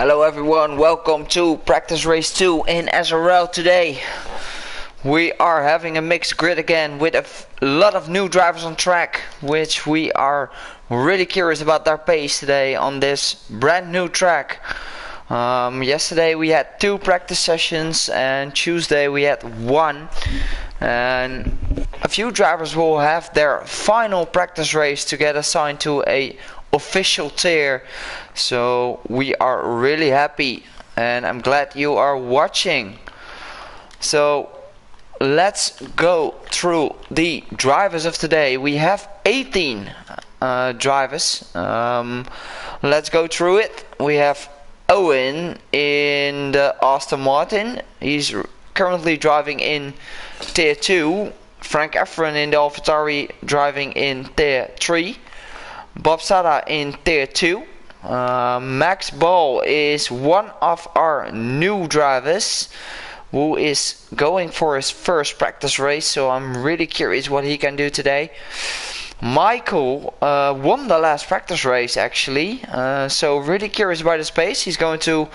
Hello everyone, welcome to practice race 2 in SRL today. We are having a mixed grid again with a lot of new drivers on track, which we are really curious about their pace today on this brand new track. Yesterday we had 2 practice sessions and Tuesday we had 1, and a few drivers will have their final practice race to get assigned to a official tier. So we are really happy and I'm glad you are watching. So let's go through the drivers of today. We have 18 drivers. Let's go through it. We have Owen in the Aston Martin. He's currently driving in tier 2. Frank Efron in the AlphaTauri driving in tier 3. Bob Sada in tier 2. Max Ball is one of our new drivers who is going for his first practice race, so I'm really curious what he can do today. Michael won the last practice race actually, so really curious about his pace. He's going to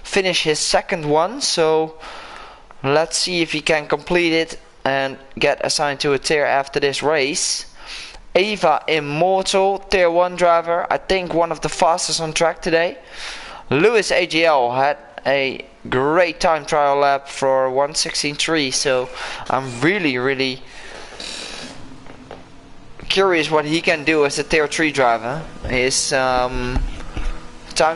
finish his second one, so let's see if he can complete it and get assigned to a tier after this race. Ava Immortal, tier 1 driver, I think one of the fastest on track today. Lewis AGL had a great time trial lap for 1:16.3, so I'm really curious what he can do as a tier 3 driver. His time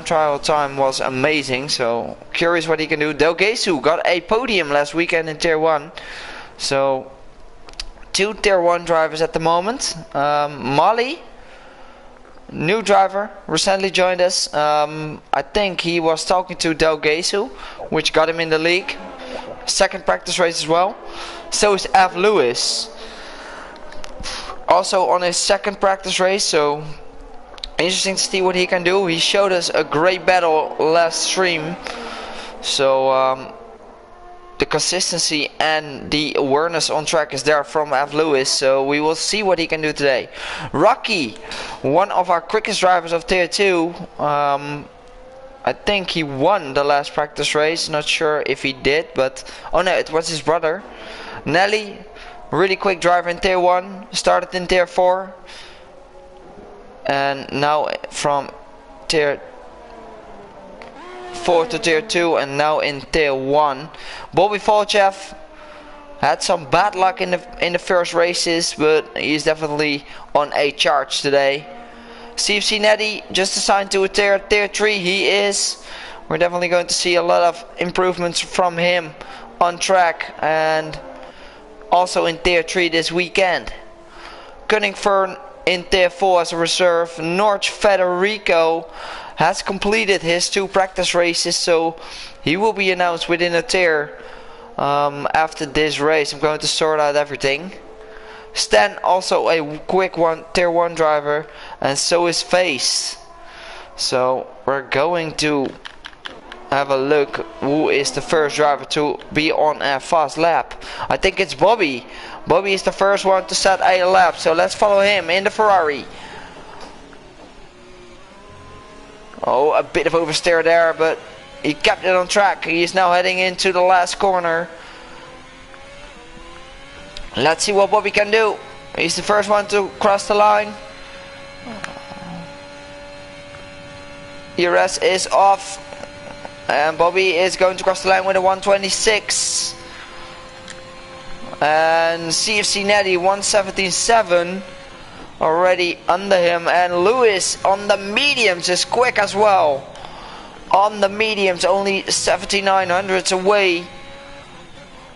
trial time was amazing, so curious what he can do. Delgesu got a podium last weekend in tier 1, so 2 tier 1 drivers at the moment. Molly, new driver, recently joined us. I think he was talking to Delgesu, which got him in the league. Second practice race as well. So is F. Lewis, also on his second practice race, so interesting to see what he can do. He showed us a great battle last stream, so the consistency and the awareness on track is there from F. Lewis, so we will see what he can do today. Rocky, one of our quickest drivers of tier 2. I think he won the last practice race, not sure if he did, but oh no, it was his brother. Nelly, really quick driver in tier 1, started in tier 4 and now from tier 4 to tier 2 and now in tier 1. Bobby Volchev had some bad luck in the first races, but he's definitely on a charge today. CFC Netty just assigned to a tier 3 he is. We're definitely going to see a lot of improvements from him on track and also in tier 3 this weekend. Cunningford in tier 4 as a reserve. Norge Federico has completed his 2 practice races, so he will be announced within a tier after this race. I'm going to sort out everything. Stan, also a quick one, tier 1 driver, and so is Face. So we're going to have a look who is the first driver to be on a fast lap. I think it's Bobby. Bobby is the first one to set a lap, so let's follow him in the Ferrari. Oh, a bit of oversteer there, but he kept it on track. He is now heading into the last corner. Let's see what Bobby can do. He's the first one to cross the line. ERS is off, and Bobby is going to cross the line with a 1:26. And CFC Netty 1:17.7 already under him, and Lewis on the mediums is quick as well. On the mediums, only 7,900 away.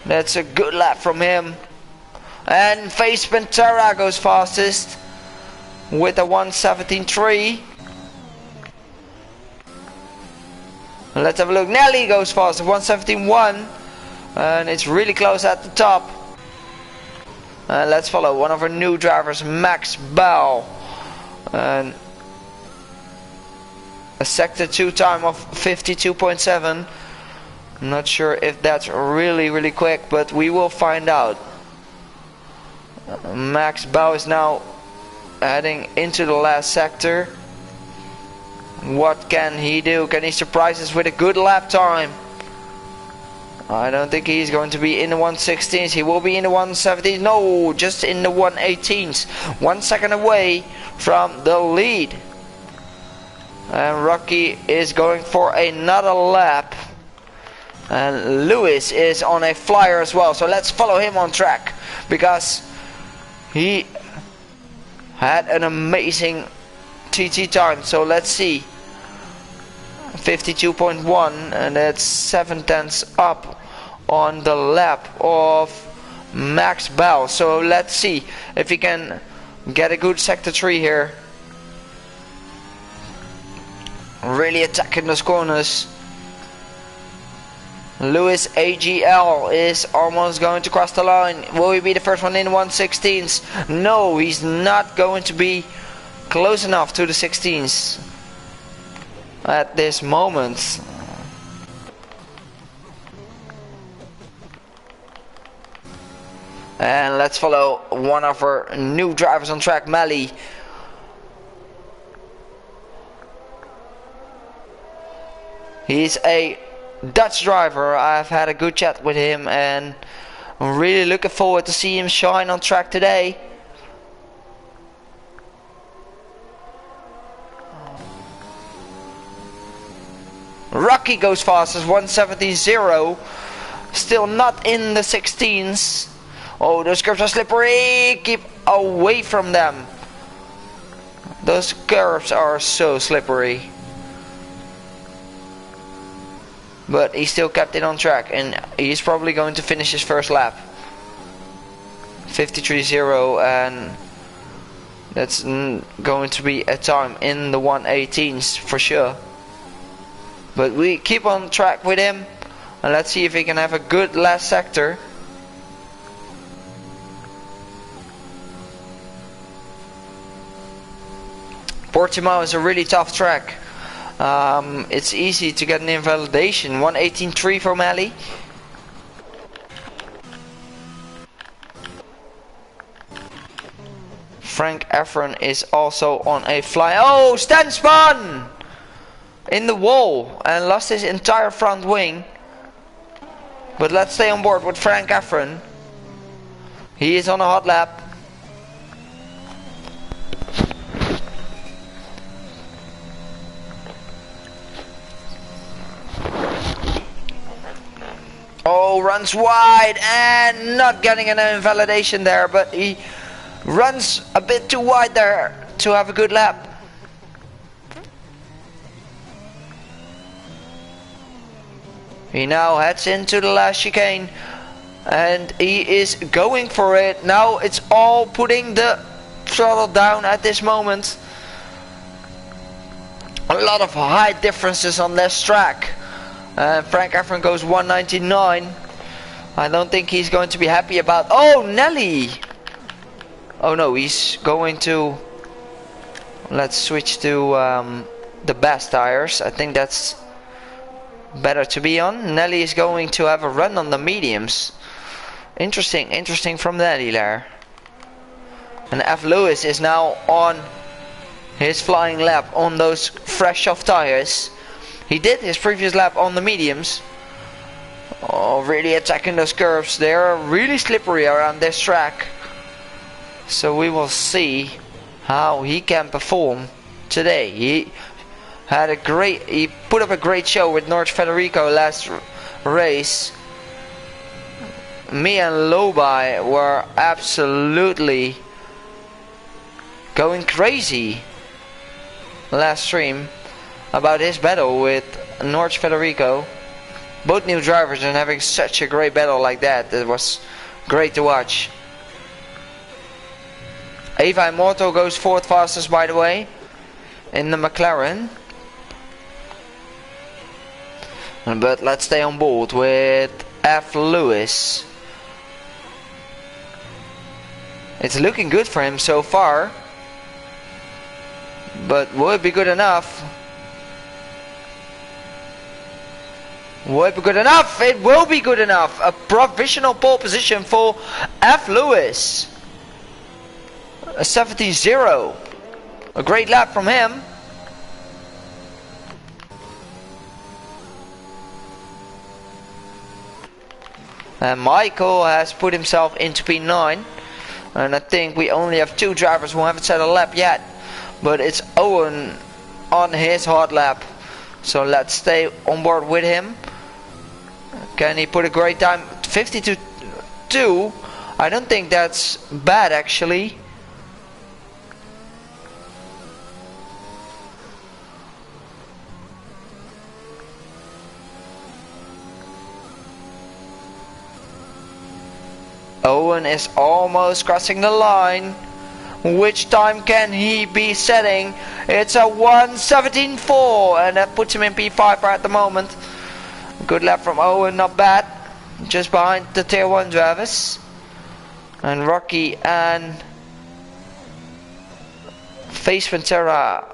That's a good lap from him. And Face Pantera goes fastest with a 1:17.3. Let's have a look. Nelly goes fast, 1:17.1, and it's really close at the top. Let's follow one of our new drivers, Max Bell, and a sector 2 time of 52.7. I'm not sure if that's really quick, but we will find out. Max Bell is now heading into the last sector. What can he do? Can he surprise us with a good lap time? I don't think he's going to be in the 116s. He will be in the 117s. No, just in the 118s. 1 second away from the lead. And Rocky is going for another lap. And Lewis is on a flyer as well. So let's follow him on track. Because he had an amazing TT time. So let's see. 52.1, and that's 7/10 up on the lap of Max Bell. So let's see if he can get a good sector 3 here. Really attacking those corners. Lewis AGL is almost going to cross the line. Will he be the first one in 116s? No, he's not going to be close enough to the 16s at this moment. And let's follow one of our new drivers on track, Melly. He's a Dutch driver. I've had a good chat with him and I'm really looking forward to see him shine on track today. Rocky goes fast as 170. Still not in the 16s. Oh, those curves are slippery. Keep away from them. Those curves are so slippery. But he still kept it on track and he's probably going to finish his first lap. 53.0, and that's going to be a time in the 118s for sure. But we keep on track with him and let's see if he can have a good last sector. Portimao is a really tough track. It's easy to get an invalidation. 118.3 for Melly. Frank Efron is also on a fly. Oh, stand spun in the wall and lost his entire front wing. But let's stay on board with Frank Efron. He is on a hot lap. Oh, runs wide and not getting an invalidation there, but he runs a bit too wide there to have a good lap. He now heads into the last chicane and he is going for it. Now it's all putting the throttle down at this moment. A lot of height differences on this track. Frank Efron goes 199. I don't think he's going to be happy about... Oh, Nelly! Oh no, he's going to... Let's switch to the best tires. I think that's better to be on. Nelly is going to have a run on the mediums. Interesting from Nelly there. And F. Lewis is now on his flying lap on those fresh soft tires. He did his previous lap on the mediums. Oh, really attacking those curves. They are really slippery around this track. So we will see how he can perform today. He put up a great show with North Federico last race. Me and Lobai were absolutely going crazy last stream about his battle with North Federico. Both new drivers and having such a great battle like that. It was great to watch. Eva Morto goes fourth fastest, by the way, in the McLaren. But let's stay on board with F. Lewis. It's looking good for him so far. But will it be good enough? Will it be good enough? It will be good enough. A provisional pole position for F. Lewis. A 70-0. A great lap from him. And Michael has put himself into P9. And I think we only have 2 drivers who haven't set a lap yet. But it's Owen on his hard lap. So let's stay on board with him. Can he put a great time? 52.2. I don't think that's bad actually. Owen is almost crossing the line. Which time can he be setting? It's a 1:17.4 and that puts him in P5 at the moment. Good lap from Owen, not bad. Just behind the tier 1 drivers. And Rocky and Face Ventura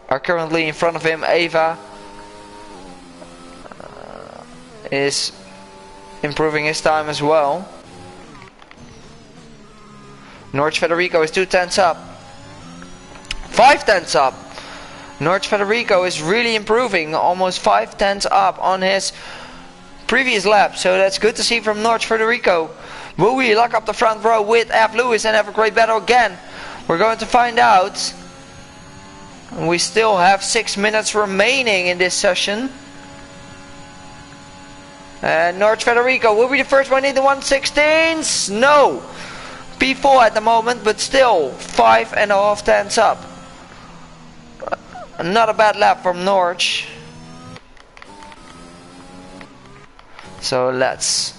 are currently in front of him. Eva is improving his time as well. Norge Federico is 2/10 up. 5/10 up. Norge Federico is really improving. Almost 5/10 up on his previous lap. So that's good to see from Norge Federico. Will we lock up the front row with F. Lewis and have a great battle again? We're going to find out. We still have 6 minutes remaining in this session. And Norge Federico will be the first one in the 1:16s. No. P4 at the moment, but still 5.5 tenths up. Not a bad lap from Norge. So let's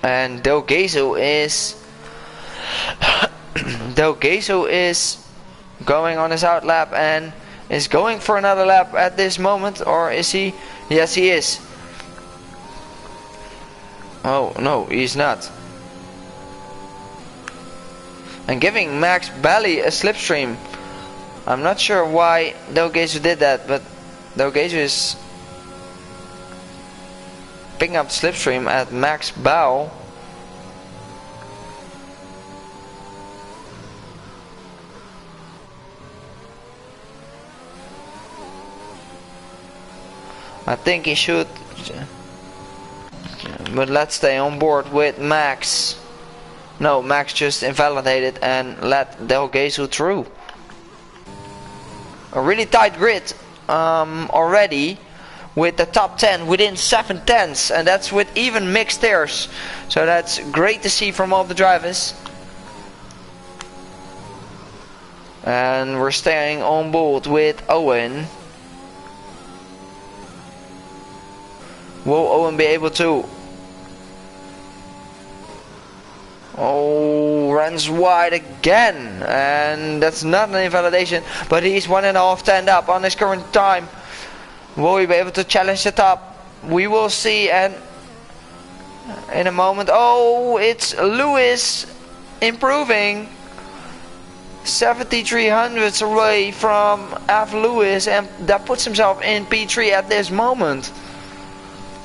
and Delgezo is Delgezo is going on his out lap and is going for another lap at this moment, or is he? Yes, he is. Oh no, he's not. And giving Max Bally a slipstream. I'm not sure why Delgezo did that, but Delgezo is picking up the slipstream at Max Bow. I think he should, but let's stay on board with Max. No, Max just invalidated and let Delgezo through. A really tight grid already, with the top 10 within 7 tenths, and that's with even mixed airs. So that's great to see from all the drivers. And we're staying on board with Owen. Will Owen be able to? Oh, runs wide again, and that's not an invalidation, but he's 1.5 tenths up on his current time. Will he be able to challenge the top? We will see, and in a moment. Oh, it's Lewis improving. 73 hundredths away from F. Lewis, and that puts himself in P3 at this moment.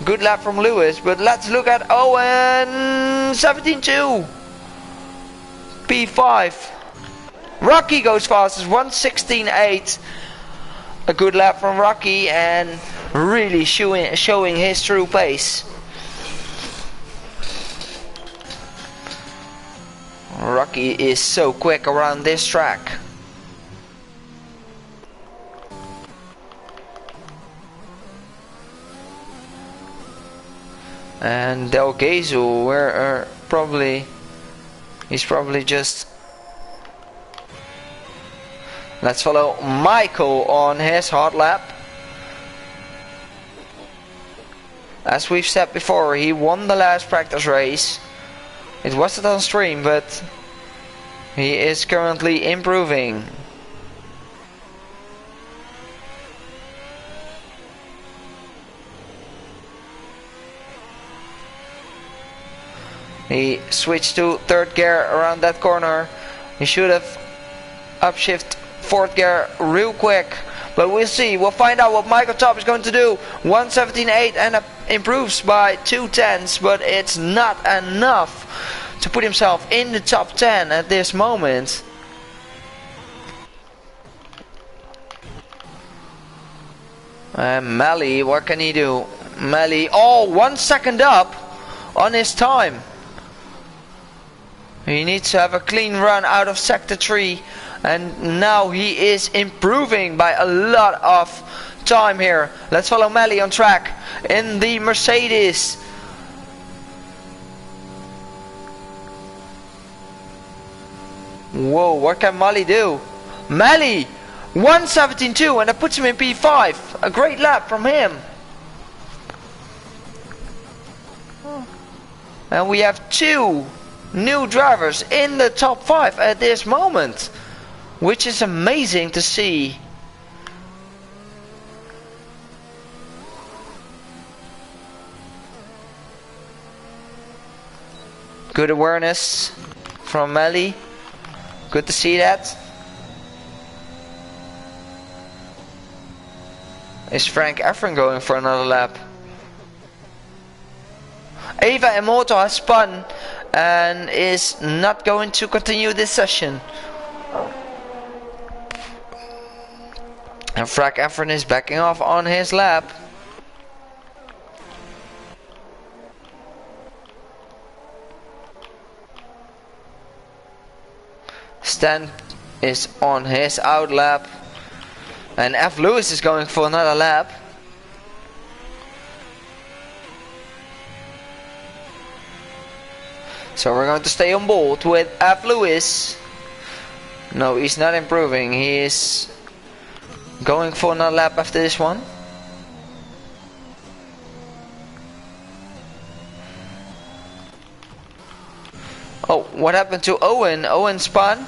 Good lap from Lewis, but let's look at Owen. 17.2. P5. Rocky goes fastest, 1:16.8. A good lap from Rocky and really showing his true pace. Rocky is so quick around this track. And Delgezo, he's probably just. Let's follow Michael on his hard lap. As we've said before, he won the last practice race. It wasn't on stream, but he is currently improving. He switched to 3rd gear around that corner. He should have upshift 4th gear real quick. But we'll see. We'll find out what Michael Top is going to do. 1:17.8 and improves by 2 tenths. But it's not enough to put himself in the top 10 at this moment. And Mally, what can he do? Mally, oh, 1 second up on his time. He needs to have a clean run out of sector 3. And now he is improving by a lot of time here. Let's follow Mally on track in the Mercedes. Whoa, what can Mally do? Mally, 1:17.2, and that puts him in P5. A great lap from him. And we have 2 new drivers in the top 5 at this moment, which is amazing to see. Good awareness from Mally. Good to see that. Is Frank Efren going for another lap? Eva Emoto has spun and is not going to continue this session. And Frank Efren is backing off on his lap. Stan is on his out lap. And F. Lewis is going for another lap. So we're going to stay on board with F. Lewis. No, he's not improving. He is going for another lap after this one. Oh, what happened to Owen? Owen spun.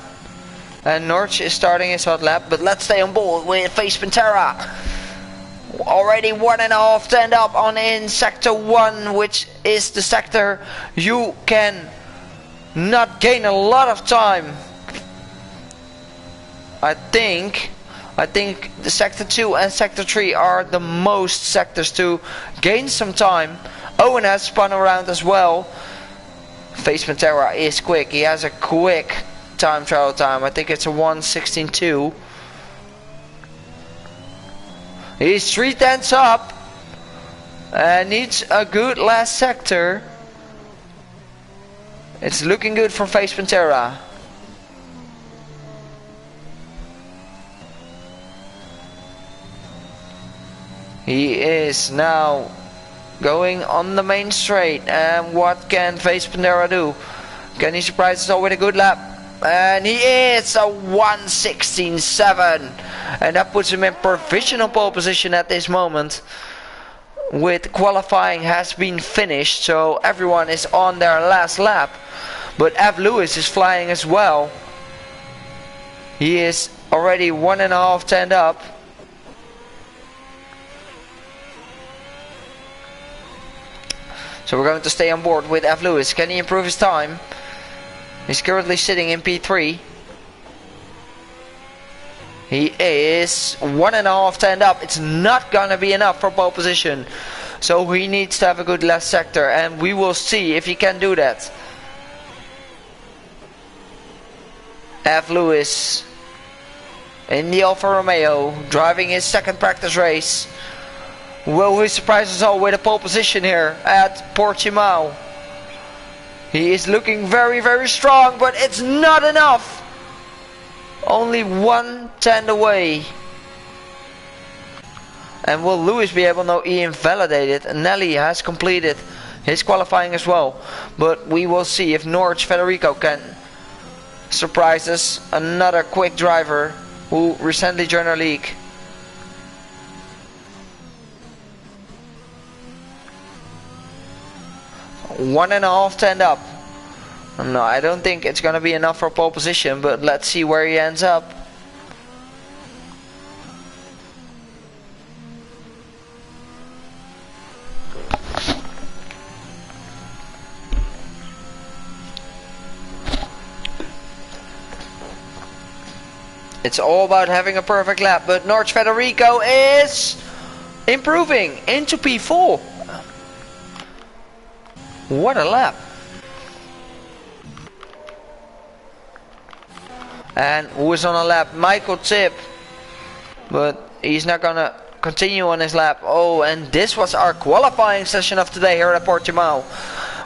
And Norch is starting his hot lap. But let's stay on board with Face Pantera. Already 1.5 turned up on in sector 1, which is the sector you can not gain a lot of time. I think the sector 2 and sector 3 are the most sectors to gain some time. Owen has spun around as well. Face Pantera is quick. He has a quick time trial time. I think it's a 1:16.2. He's 3/10 up and needs a good last sector. It's looking good for Face Pantera. He is now going on the main straight, and what can Face Pantera do? Can he surprise us all with a good lap? And he is a 1:16.7, and that puts him in provisional pole position at this moment. With qualifying has been finished, so everyone is on their last lap. But F. Lewis is flying as well. He is already 1.5 turned up. So we're going to stay on board with F. Lewis. Can he improve his time? He's currently sitting in P3. He is 1.5 turned up. It's not gonna be enough for pole position. So he needs to have a good last sector, and we will see if he can do that. F. Lewis in the Alfa Romeo, driving his second practice race. Will he surprise us all with a pole position here at Portimao? He is looking very, very strong, but it's not enough. Only 1/10 away. And will Lewis be able? No, he invalidated. Nelly has completed his qualifying as well. But we will see if Norwich Federico can surprise us. Another quick driver who recently joined our league. One and a half turned up. No, I don't think it's gonna be enough for pole position, but let's see where he ends up. It's all about having a perfect lap, but Norwich Federico is improving into P4. What a lap. And who is on a lap? Michael Tip. But he's not gonna continue on his lap. Oh, and this was our qualifying session of today here at Portimao,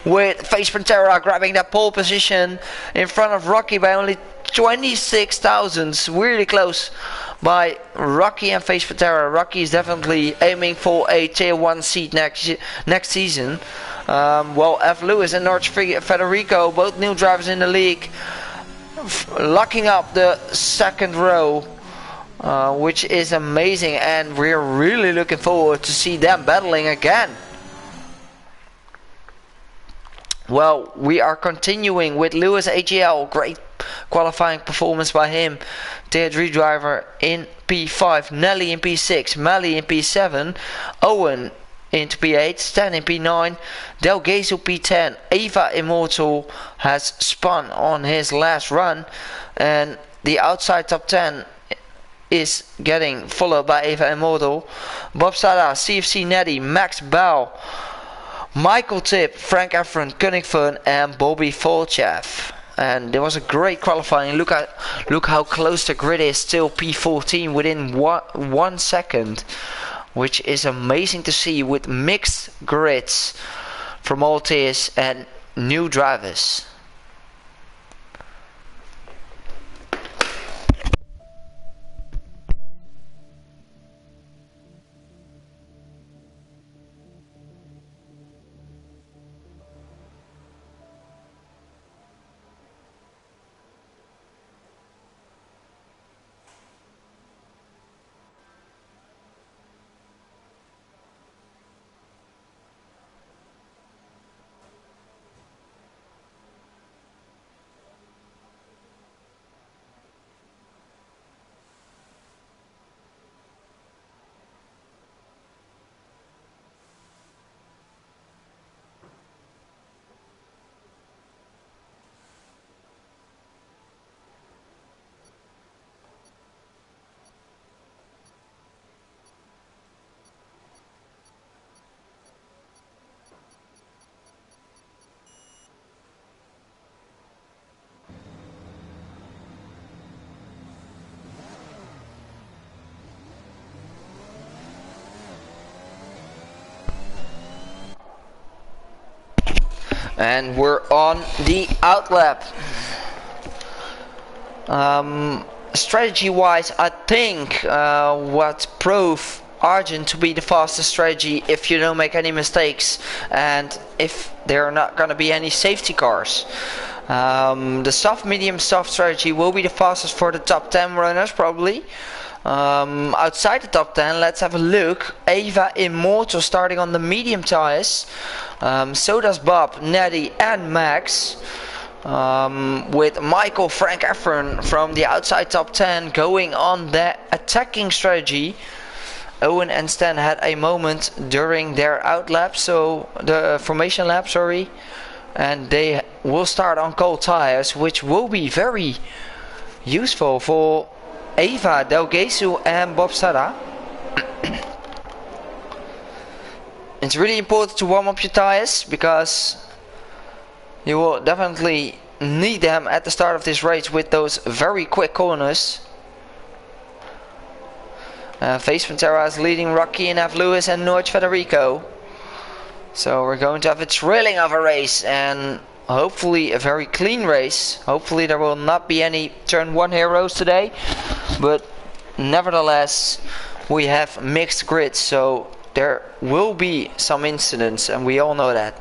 with Face Pantera grabbing that pole position in front of Rocky by only 26 thousandths, really close by Rocky and Face Pantera. Rocky is definitely aiming for a tier 1 seat next season. Well, F. Lewis and Norge Federico, both new drivers in the league, locking up the second row, which is amazing, and we're really looking forward to see them battling again. Well, we are continuing with Lewis AGL. Great qualifying performance by him. Tier 3 driver in P5, Nelly in P6, Melly in P7, Owen into P8, Stan in P9, Delgezu P10. Eva Immortal has spun on his last run, and the outside top 10 is getting followed by Eva Immortal, Bob Sada, CFC Neddy, Max Bell, Michael Tipp, Frank Efron, Kunningfun, and Bobby Volchev. And there was a great qualifying. Look how close the grid is. Still P14 within 1 second, which is amazing to see, with mixed grids from all tiers and new drivers. And we're on the outlap. Strategy wise, I think what proved Argent to be the fastest strategy, if you don't make any mistakes and if there are not going to be any safety cars. The soft, medium, soft strategy will be the fastest for the top 10 runners probably. Outside the top 10, let's have a look. Eva Immortal starting on the medium tires. So does Bob, Neddy and Max. With Michael, Frank Efron from the outside top 10 going on the attacking strategy. Owen and Stan had a moment during their out lap, so the formation lap, sorry. And they will start on cold tires, which will be very useful for Eva, Delgezu and Bob Sada. It's really important to warm up your tires, because you will definitely need them at the start of this race with those very quick corners. Face Pantera is leading Rocky and F. Lewis and Norge Federico. So we're going to have a thrilling of a race, and hopefully a very clean race. Hopefully there will not be any turn 1 heroes today, but nevertheless we have mixed grids, so there will be some incidents, and we all know that.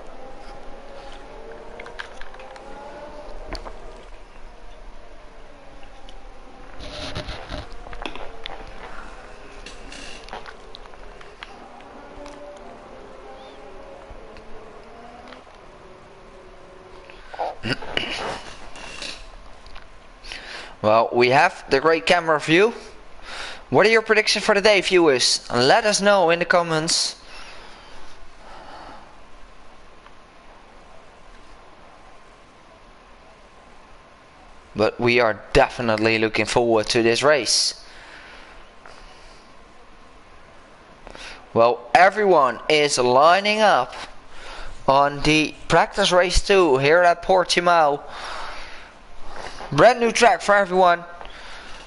Well, we have the great camera view. What are your predictions for the day, viewers? Let us know in the comments. But we are definitely looking forward to this race. Well, everyone is lining up on the practice race 2 here at Portimao. Brand new track for everyone,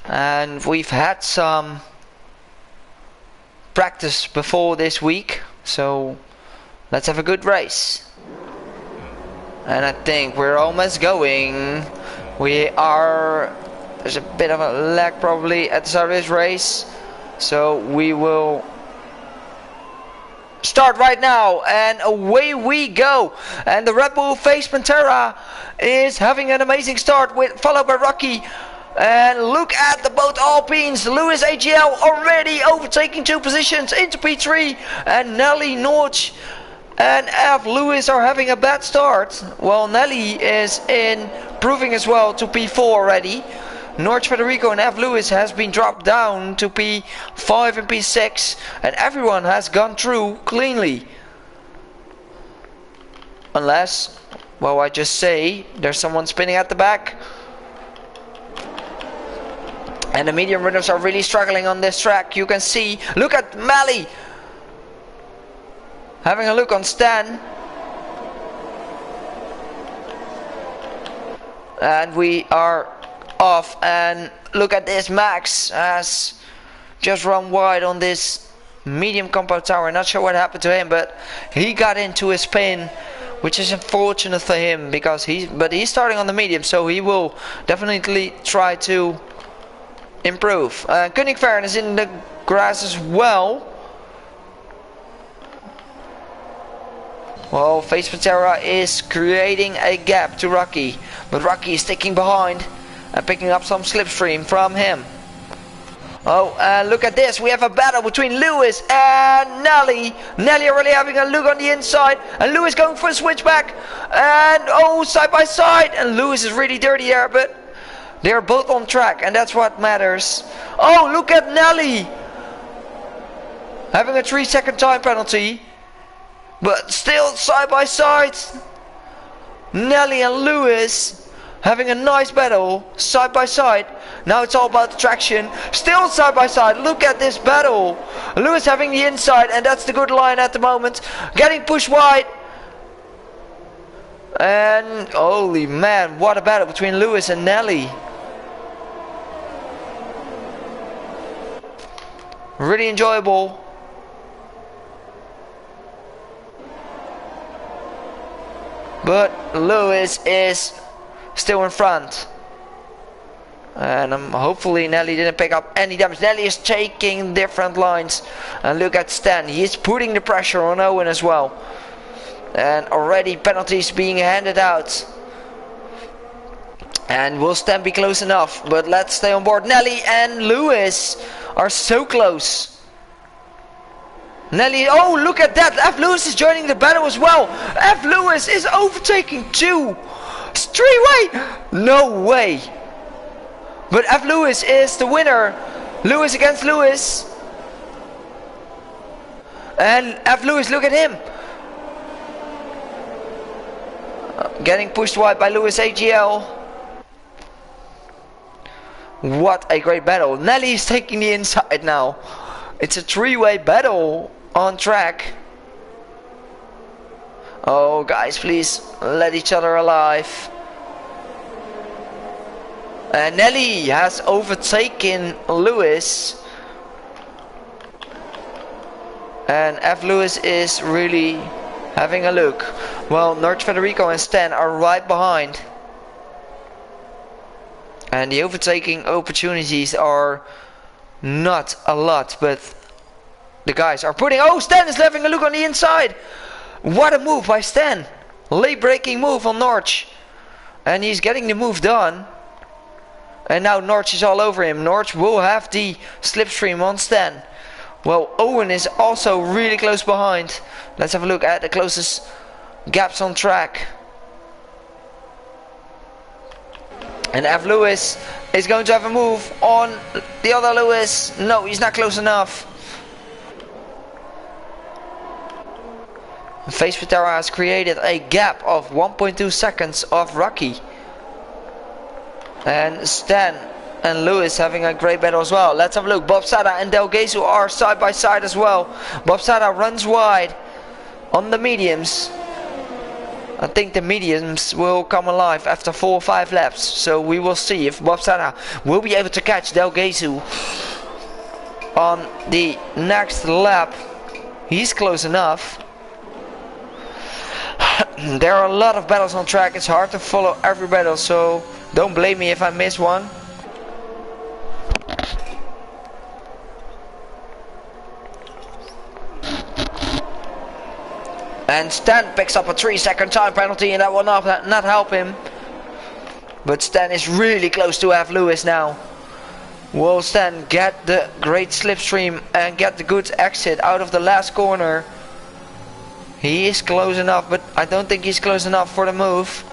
and we've had some practice before this week, so let's have a good race. And I think we're almost going. There's a bit of a lag probably at the start of this race, so we will start right now, and away we go. And the Red Bull Face Pantera is having an amazing start, followed by Rocky. And look at the both Alpines. Lewis AGL already overtaking 2 positions into P3, and Nelly, Norch and F. Lewis are having a bad start. Well, Nelly is improving as well to P4 already. Norch Federico and F. Lewis has been dropped down to P5 and P6, and everyone has gone through cleanly. Unless, well, I just say there's someone spinning at the back. And the medium runners are really struggling on this track. You can see, look at Mally having a look on Stan. And we are off, and look at this. Max has just run wide on this medium compound tower. Not sure what happened to him, but he got into a spin, which is unfortunate for him because he's starting on the medium, so he will definitely try to improve. Koenigvern is in the grass as well. Well, Face Pantera is creating a gap to Rocky, but Rocky is sticking behind and picking up some slipstream from him. Oh, and look at this. We have a battle between Lewis and Nelly. Nelly already having a look on the inside, and Lewis going for a switchback. And oh, side by side. And Lewis is really dirty there, but they're both on track, and that's what matters. Oh, look at Nelly having a 3-second time penalty, but still side by side. Nelly and Lewis having a nice battle, side by side. Now it's all about the traction. Still side by side. Look at this battle. Lewis having the inside, and that's the good line at the moment. Getting pushed wide. And holy man, what a battle between Lewis and Nelly. Really enjoyable. But Lewis is still in front, and hopefully Nelly didn't pick up any damage. Nelly is taking different lines, and look at Stan, he is putting the pressure on Owen as well, and already penalties being handed out. And will Stan be close enough? But let's stay on board. Nelly and Lewis are so close. Nelly, oh look at that, F. Lewis is joining the battle as well. F. Lewis is overtaking 2 straight-way. No way. But F. Lewis is the winner. Lewis against Lewis. And F. Lewis, look at him. Getting pushed wide by Lewis AGL. What a great battle. Nelly is taking the inside now. It's a 3-way battle on track. Oh guys, please let each other alive. And Nelly has overtaken Lewis, and F. Lewis is really having a look. Well, North Federico and Stan are right behind, and the overtaking opportunities are not a lot, but the guys are putting. Oh, Stan is having a look on the inside. What a move by Stan. Late breaking move on Norch, and he's getting the move done. And now Norch is all over him. Norch will have the slipstream on Stan. Well, Owen is also really close behind. Let's have a look at the closest gaps on track. And F. Lewis is going to have a move on the other Lewis. No, he's not close enough. Face Pantera has created a gap of 1.2 seconds of Rocky. And Stan and Lewis having a great battle as well. Let's have a look. Bob Sada and Del Gesu are side by side as well. Bob Sada runs wide on the mediums. I think the mediums will come alive after 4 or 5 laps. So we will see if Bob Sada will be able to catch Del Gesu. on the next lap. He's close enough. There are a lot of battles on track. It's hard to follow every battle, so don't blame me if I miss one. And Stan picks up a 3-second time penalty, and that will not help him. But Stan is really close to F. Lewis now. Will Stan get the great slipstream and get the good exit out of the last corner? He is close enough, but I don't think he's close enough for the move.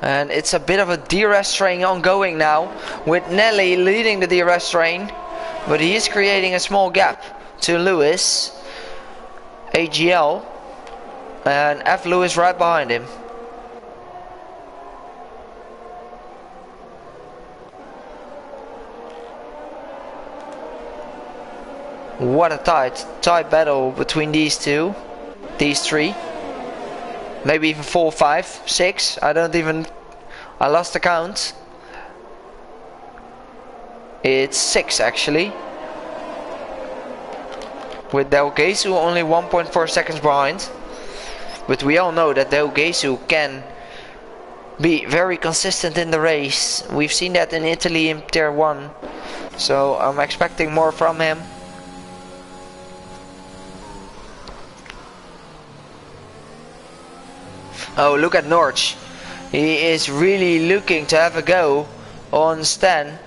And it's a bit of a DRS train ongoing now, with Nelly leading the DRS train. But he is creating a small gap to Lewis, AGL, and F. Lewis right behind him. What a tight battle between these two, these three, maybe even 4, 5, 6. I lost the count. It's 6 actually, with Delgesu only 1.4 seconds behind. But we all know that Delgesu can be very consistent in the race. We've seen that in Italy in Tier 1, so I'm expecting more from him. Oh, look at Norch. He is really looking to have a go on Stan.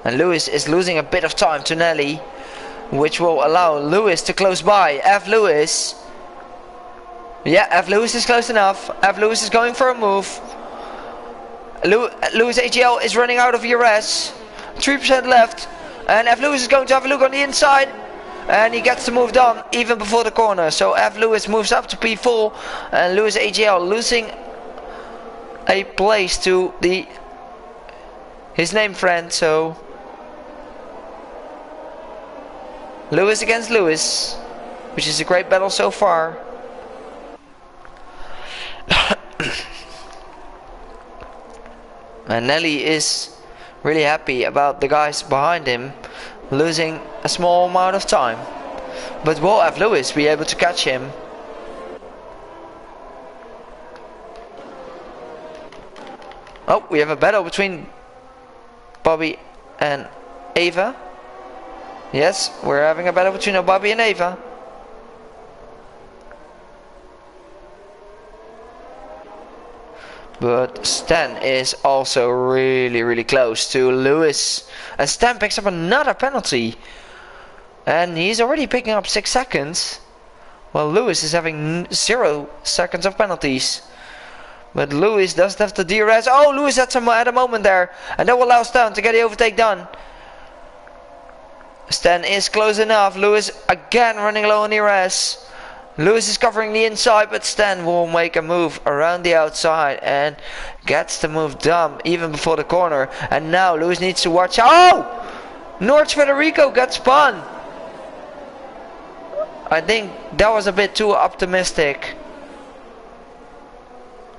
And Lewis is losing a bit of time to Nelly, which will allow Lewis to close by. F. Lewis. Yeah, F. Lewis is close enough. F. Lewis is going for a move. Lewis AGL is running out of ERS. 3% left. And F. Lewis is going to have a look on the inside. And he gets the move done even before the corner. So F. Lewis moves up to P4. And Lewis AGL losing a place to his name friend. So Lewis against Lewis, which is a great battle so far. And Nelly is really happy about the guys behind him losing a small amount of time. But will F. Lewis be able to catch him? Oh, we have a battle between Bobby and Ava. Yes, we're having a battle between Bobby and Ava. But Stan is also really close to Lewis. And Stan picks up another penalty. And he's already picking up 6 seconds. While Lewis is having 0 seconds of penalties. But Lewis doesn't have the DRS. Oh, Lewis had a moment there. And that will allow Stan to get the overtake done. Stan is close enough. Lewis again running low on DRS. Lewis is covering the inside, but Stan will make a move around the outside and gets the move done even before the corner. And now Lewis needs to watch out. Oh! North Federico got spun. I think that was a bit too optimistic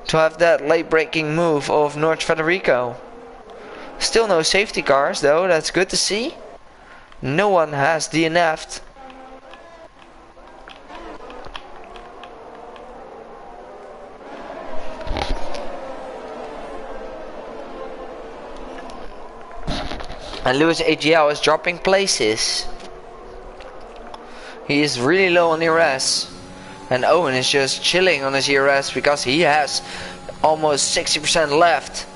to have that late braking move of North Federico. Still no safety cars though, that's good to see. No one has DNF'd. And Lewis AGL is dropping places. He is really low on ERS. And Owen is just chilling on his ERS because he has almost 60% left.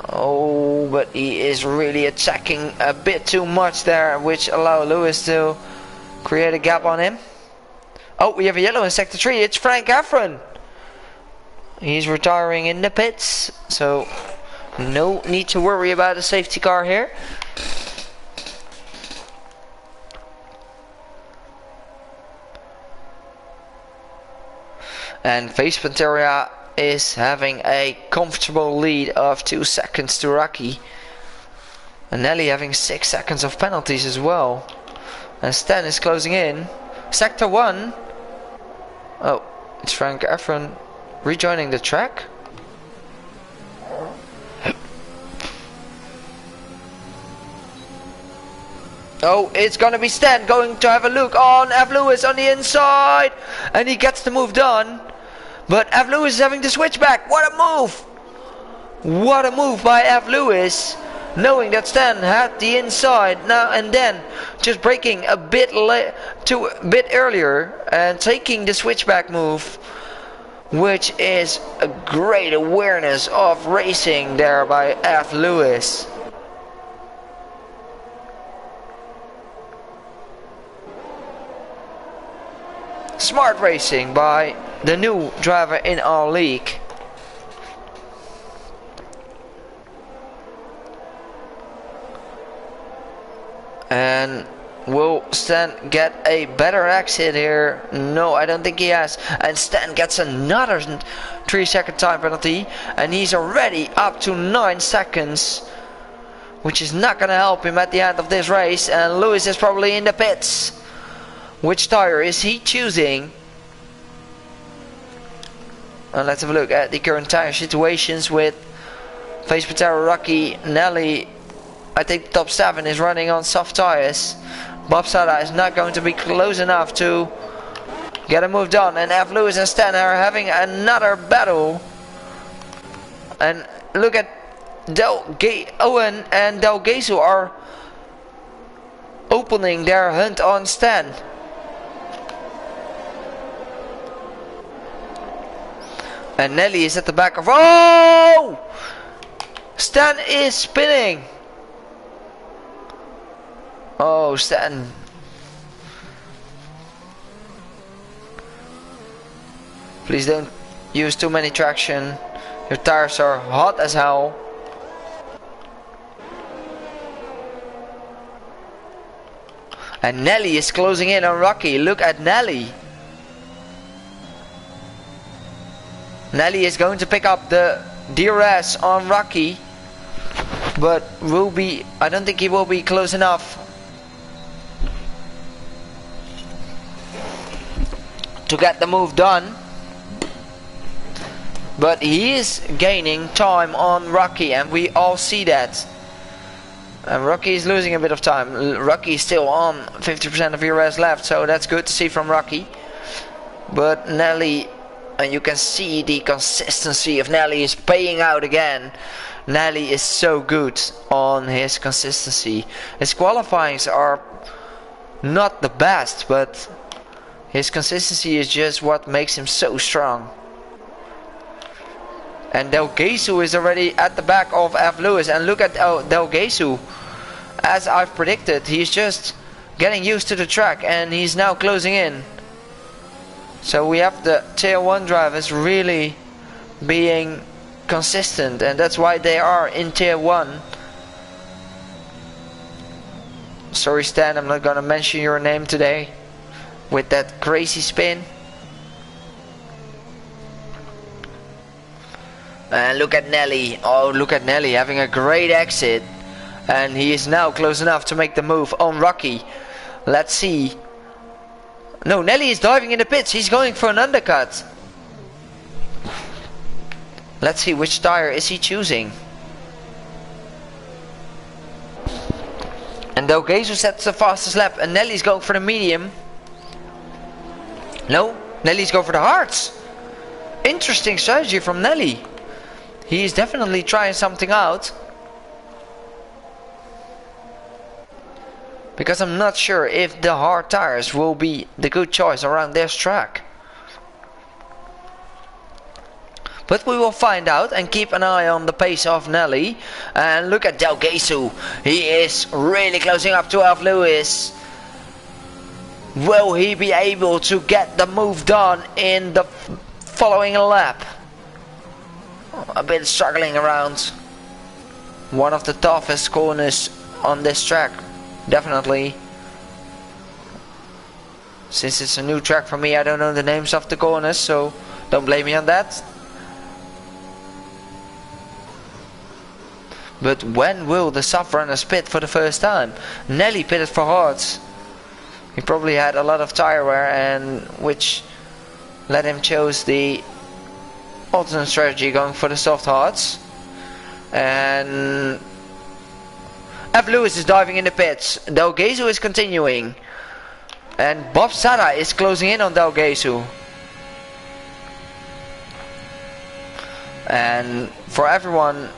Oh, but he is really attacking a bit too much there, which allow Lewis to create a gap on him. Oh, we have a yellow in sector 3. It's Frank Efron. He's retiring in the pits, so no need to worry about a safety car here. And Face Panteria is having a comfortable lead of 2 seconds to Rocky. And Nelly having 6 seconds of penalties as well. And Stan is closing in. Sector 1. Oh, it's Frank Efron rejoining the track. Oh, it's gonna be Stan going to have a look on F. Lewis on the inside. And he gets the move done. But F. Lewis is having to switch back. What a move! What a move by F. Lewis. Knowing that Stan had the inside now and then. Just braking a bit earlier. And taking the switchback move. Which is a great awareness of racing there by F. Lewis. Smart racing by the new driver in our league. And will Stan get a better exit here? No, I don't think he has. And Stan gets another 3-second time penalty. And he's already up to 9 seconds. Which is not going to help him at the end of this race. And Lewis is probably in the pits. Which tire is he choosing? And let's have a look at the current tire situations with Face Patera, Rocky, Nelly. I think top 7 is running on soft tires. Bob Sada is not going to be close enough to get a move done. And F. Lewis and Stan are having another battle. And look at Owen and Del Gesu are opening their hunt on Stan. And Nelly is at the back of... Oh! Stan is spinning. Oh, Stan. Please don't use too many traction. Your tires are hot as hell. And Nelly is closing in on Rocky. Look at Nelly. Nelly is going to pick up the DRS on Rocky. But I don't think he will be close enough to get the move done. But he is gaining time on Rocky, and we all see that. And Rocky is losing a bit of time. Rocky is still on 50% of DRS left, so that's good to see from Rocky. But Nelly, and you can see the consistency of Nelly is paying out again. Nelly is so good on his consistency. His qualifyings are not the best, but his consistency is just what makes him so strong. And Del Gesu is already at the back of F. Lewis. And look at Del Gesu. As I've predicted, he's just getting used to the track and he's now closing in. So we have the tier 1 drivers really being consistent, and that's why they are in tier 1. Sorry Stan, I'm not gonna mention your name today with that crazy spin. And look at Nelly. Oh, look at Nelly having a great exit. And he is now close enough to make the move on Rocky. Let's see. No, Nelly is diving in the pits. He's going for an undercut. Let's see which tire is he choosing. And Del Gesu sets the fastest lap. And Nelly's going for the medium. No, Nelly's going for the hards. Interesting strategy from Nelly. He is definitely trying something out. Because I'm not sure if the hard tires will be the good choice around this track. But we will find out and keep an eye on the pace of Nelly. And look at Del Gesu. He is really closing up to F. Lewis. Will he be able to get the move done in the following lap? A bit struggling around one of the toughest corners on this track, definitely. Since it's a new track for me, I don't know the names of the corners, so don't blame me on that. But when will the soft runners pit for the first time? Nelly pitted for hards. He probably had a lot of tire wear, and which let him choose the alternate strategy, going for the soft hards. And F. Lewis is diving in the pits. Delgezu is continuing. And Bob Sada is closing in on Delgezu. And for everyone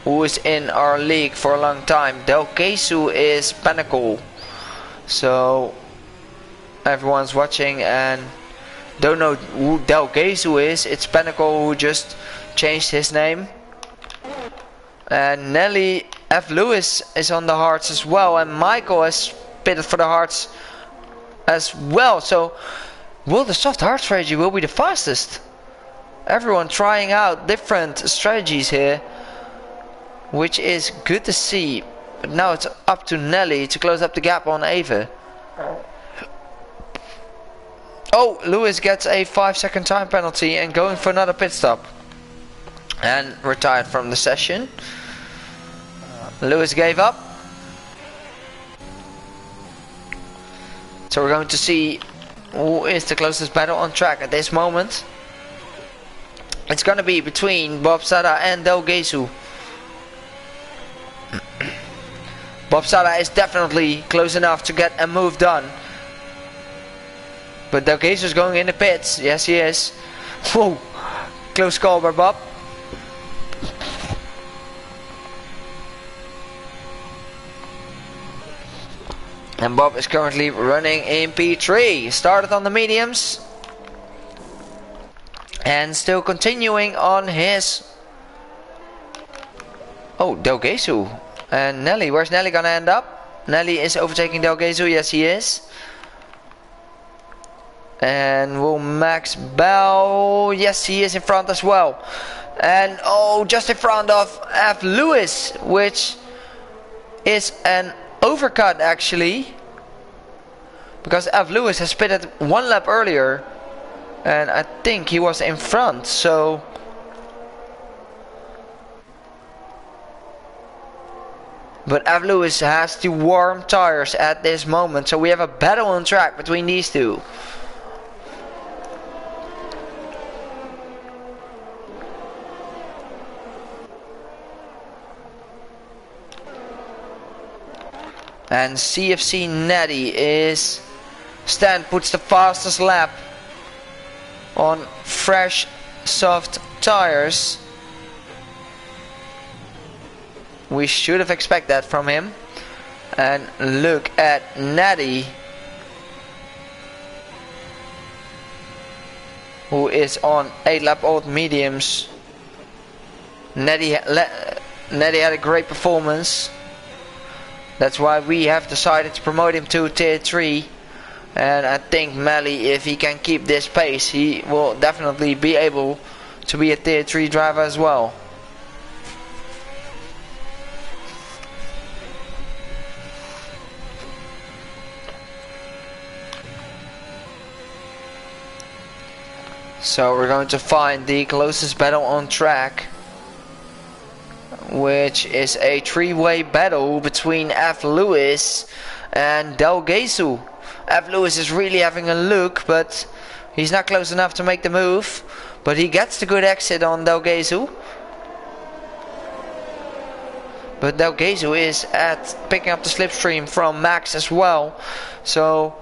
who is in our league for a long time, Delgezu is Pinnacle. So everyone's watching and don't know who Delgezu is. It's Pinnacle who just changed his name. And Nelly F. Lewis is on the hearts as well, and Michael has pitted for the hearts as well. So will the soft hard strategy will be the fastest? Everyone trying out different strategies here, which is good to see. But now it's up to Nelly to close up the gap on Ava. Oh, Lewis gets a 5-second time penalty and going for another pit stop. And retired from the session. Lewis gave up. So we're going to see who is the closest battle on track at this moment. It's going to be between Bob Sada and Delgezu. Bob Sada is definitely close enough to get a move done. But Delgezu is going in the pits. Yes, he is. Whoa. Close call by Bob. And Bob is currently running in P3. Started on the mediums. And still continuing on his... Oh, Delgezu. And Nelly. Where's Nelly gonna end up? Nelly is overtaking Delgezu. Yes, he is. And will Max Bell... Yes, he is in front as well. And oh, just in front of F. Lewis, which is an overcut actually, because F. Lewis has pitted 1 lap earlier and I think he was in front. So but F. Lewis has the warm tires at this moment, so we have a battle on track between these two. And CFC Natty is... Stan puts the fastest lap on fresh soft tires. We should have expected that from him. And look at Natty, who is on 8 lap old mediums. Natty had a great performance. That's why we have decided to promote him to tier 3. And I think Melly, if he can keep this pace, he will definitely be able to be a tier 3 driver as well. So we're going to find the closest battle on track, which is a 3-way battle between F. Lewis and Delgezu. F. Lewis is really having a look, but he's not close enough to make the move. But he gets the good exit on Delgezu. But Delgezu is at picking up the slipstream from Max as well. So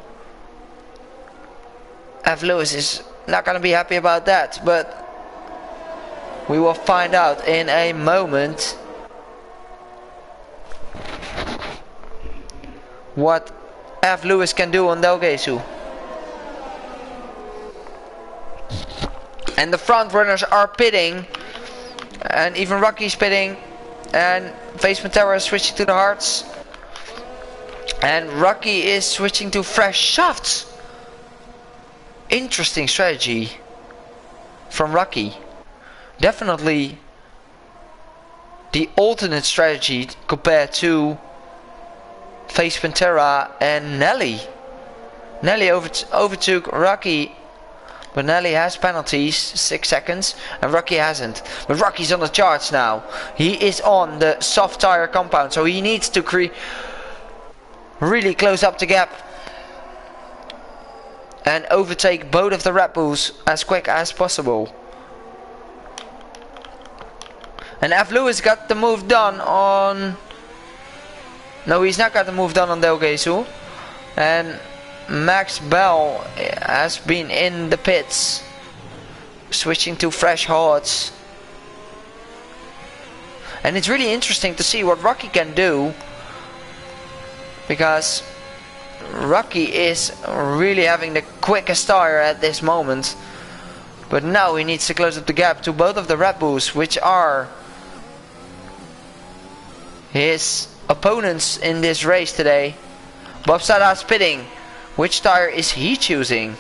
F. Lewis is not going to be happy about that. But we will find out in a moment what F. Lewis can do on Delgezu. And the front runners are pitting, and even Rocky's pitting, and Face Pantera is switching to the hards, and Rocky is switching to fresh softs. Interesting strategy from Rocky. Definitely the alternate strategy compared to Face Pantera and Nelly. Nelly overtook Rocky, but Nelly has penalties, 6 seconds, and Rocky hasn't. But Rocky's on the charts now. He is on the soft tire compound, so he needs to really close up the gap and overtake both of the Red Bulls as quick as possible. And F. Lewis got the move done on No, he's not got the move done on Del Gesu. And Max Bell has been in the pits, switching to fresh hearts. And it's really interesting to see what Rocky can do, because Rocky is really having the quickest tire at this moment. But now he needs to close up the gap to both of the Red Bulls, which are his opponents in this race today. Bob Sada spitting. Which tire is he choosing?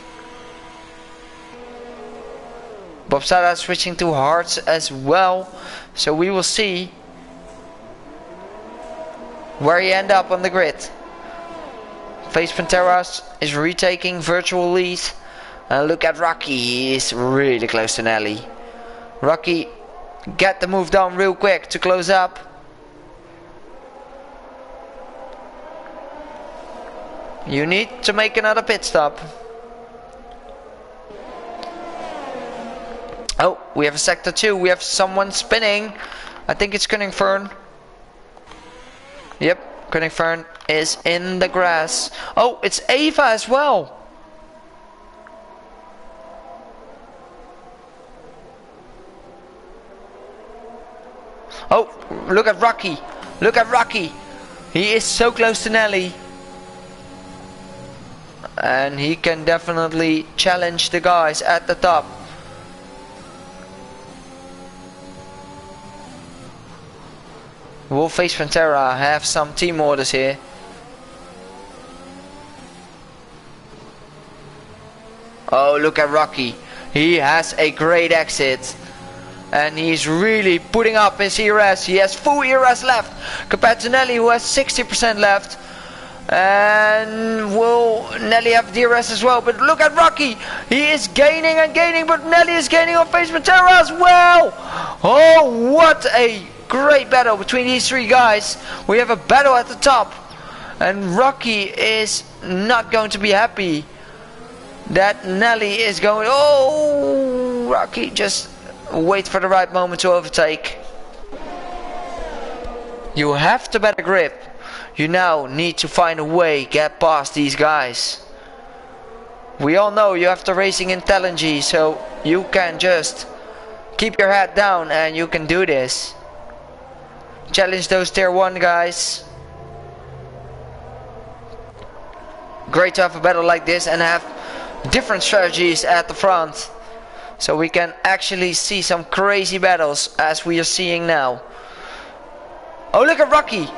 Bob Sada switching to hards as well. So we will see where he end up on the grid. Face Panteras is retaking virtual lead. And look at Rocky, he is really close to Nelly. Rocky, get the move done real quick to close up. You need to make another pit stop. Oh, we have a sector 2. We have someone spinning. I think it's Cunningfern. Yep, Cunningfern is in the grass. Oh, it's Ava as well. Oh, look at Rocky. Look at Rocky. He is so close to Nelly. And he can definitely challenge the guys at the top. Will Face Pantera have some team orders here? Oh, look at Rocky. He has a great exit. And he's really putting up his ERS. He has full ERS left compared to Nelly, who has 60% left. And will Nelly have DRS as well? But look at Rocky. He is gaining and gaining, but Nelly is gaining on Face Pantera as well. Oh, what a great battle between these three guys. We have a battle at the top. And Rocky is not going to be happy that Nelly is going. Oh, Rocky, just wait for the right moment to overtake. You have to better grip. You now need to find a way get past these guys. We all know you have the racing intelligence, so you can just keep your head down and you can do this. Challenge those tier 1 guys. Great to have a battle like this and have different strategies at the front, so we can actually see some crazy battles as we are seeing now. Oh, look at Rocky.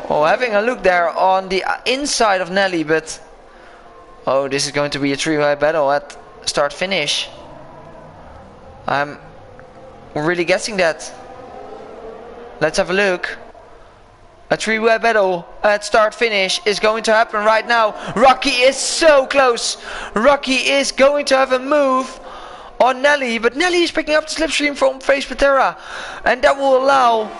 Oh, having a look there on the inside of Nelly, but oh, this is going to be a 3-way battle at start finish. I'm really guessing that. Let's have a look. A 3-way battle at start finish is going to happen right now. Rocky is so close. Rocky is going to have a move on Nelly, but Nelly is picking up the slipstream from Face Pantera, and that will allow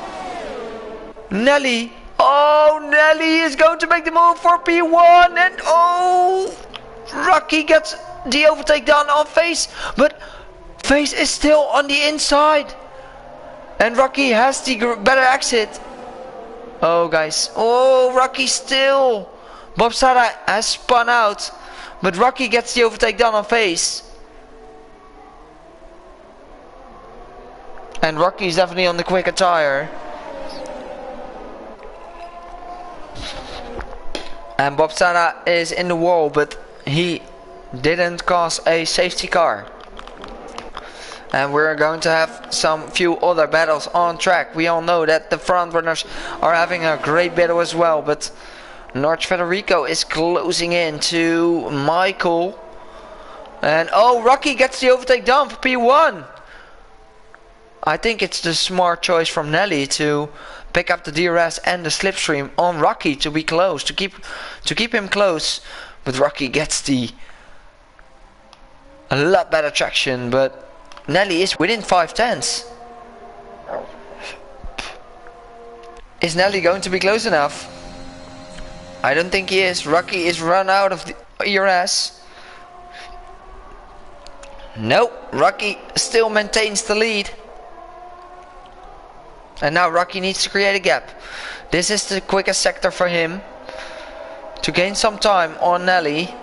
Nelly. Oh, Nelly is going to make the move for P1, and oh, Rocky gets the overtake done on Face, but Face is still on the inside, and Rocky has the better exit. Oh, guys, oh, Rocky still. Bob Sada has spun out, but Rocky gets the overtake done on Face. And Rocky is definitely on the quicker tire. And Bob Sada is in the wall, but he didn't cause a safety car. And we're going to have some few other battles on track. We all know that the front runners are having a great battle as well, but North Federico is closing in to Michael. And oh, Rocky gets the overtake done for P1. I think it's the smart choice from Nelly to pick up the DRS and the slipstream on Rocky to be close, to keep him close. But Rocky gets a lot better traction, but Nelly is within 5/10. Is Nelly going to be close enough? I don't think he is. Rocky is run out of the ERS. No, Rocky still maintains the lead. And now Rocky needs to create a gap. This is the quickest sector for him to gain some time on Nelly.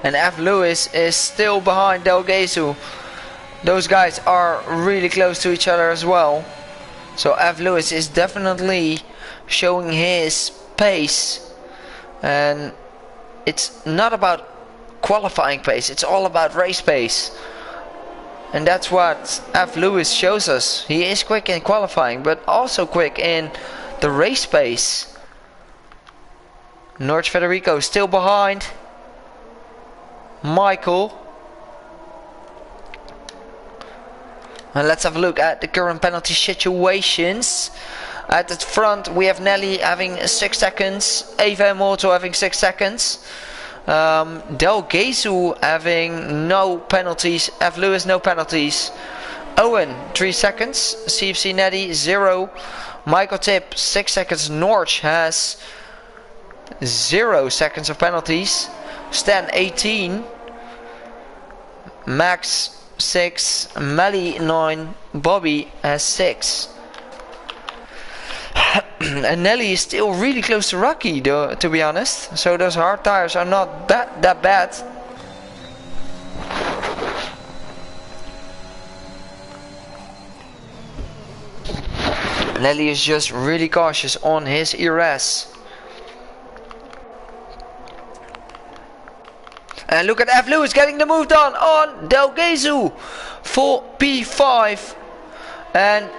And F. Lewis is still behind Del Gezu. Those guys are really close to each other as well. So F. Lewis is definitely showing his pace. And it's not about qualifying pace, it's all about race pace. And that's what F. Lewis shows us. He is quick in qualifying, but also quick in the race pace. Norge Federico still behind Michael. And let's have a look at the current penalty situations. At the front we have Nelly having 6 seconds, Eva Immortal having 6 seconds, Del Gezu having no penalties, F. Lewis no penalties, Owen 3 seconds, CFC Neddy 0, Michael Tip 6 seconds, Norge has 0 seconds of penalties, Stan 18, Max 6, Melly 9, Bobby has 6. And Nelly is still really close to Rocky, though, to be honest. So those hard tires are not that bad. Nelly is just really cautious on his ERS. And look at F. Lewis getting the move done on Del Gezu for P5. And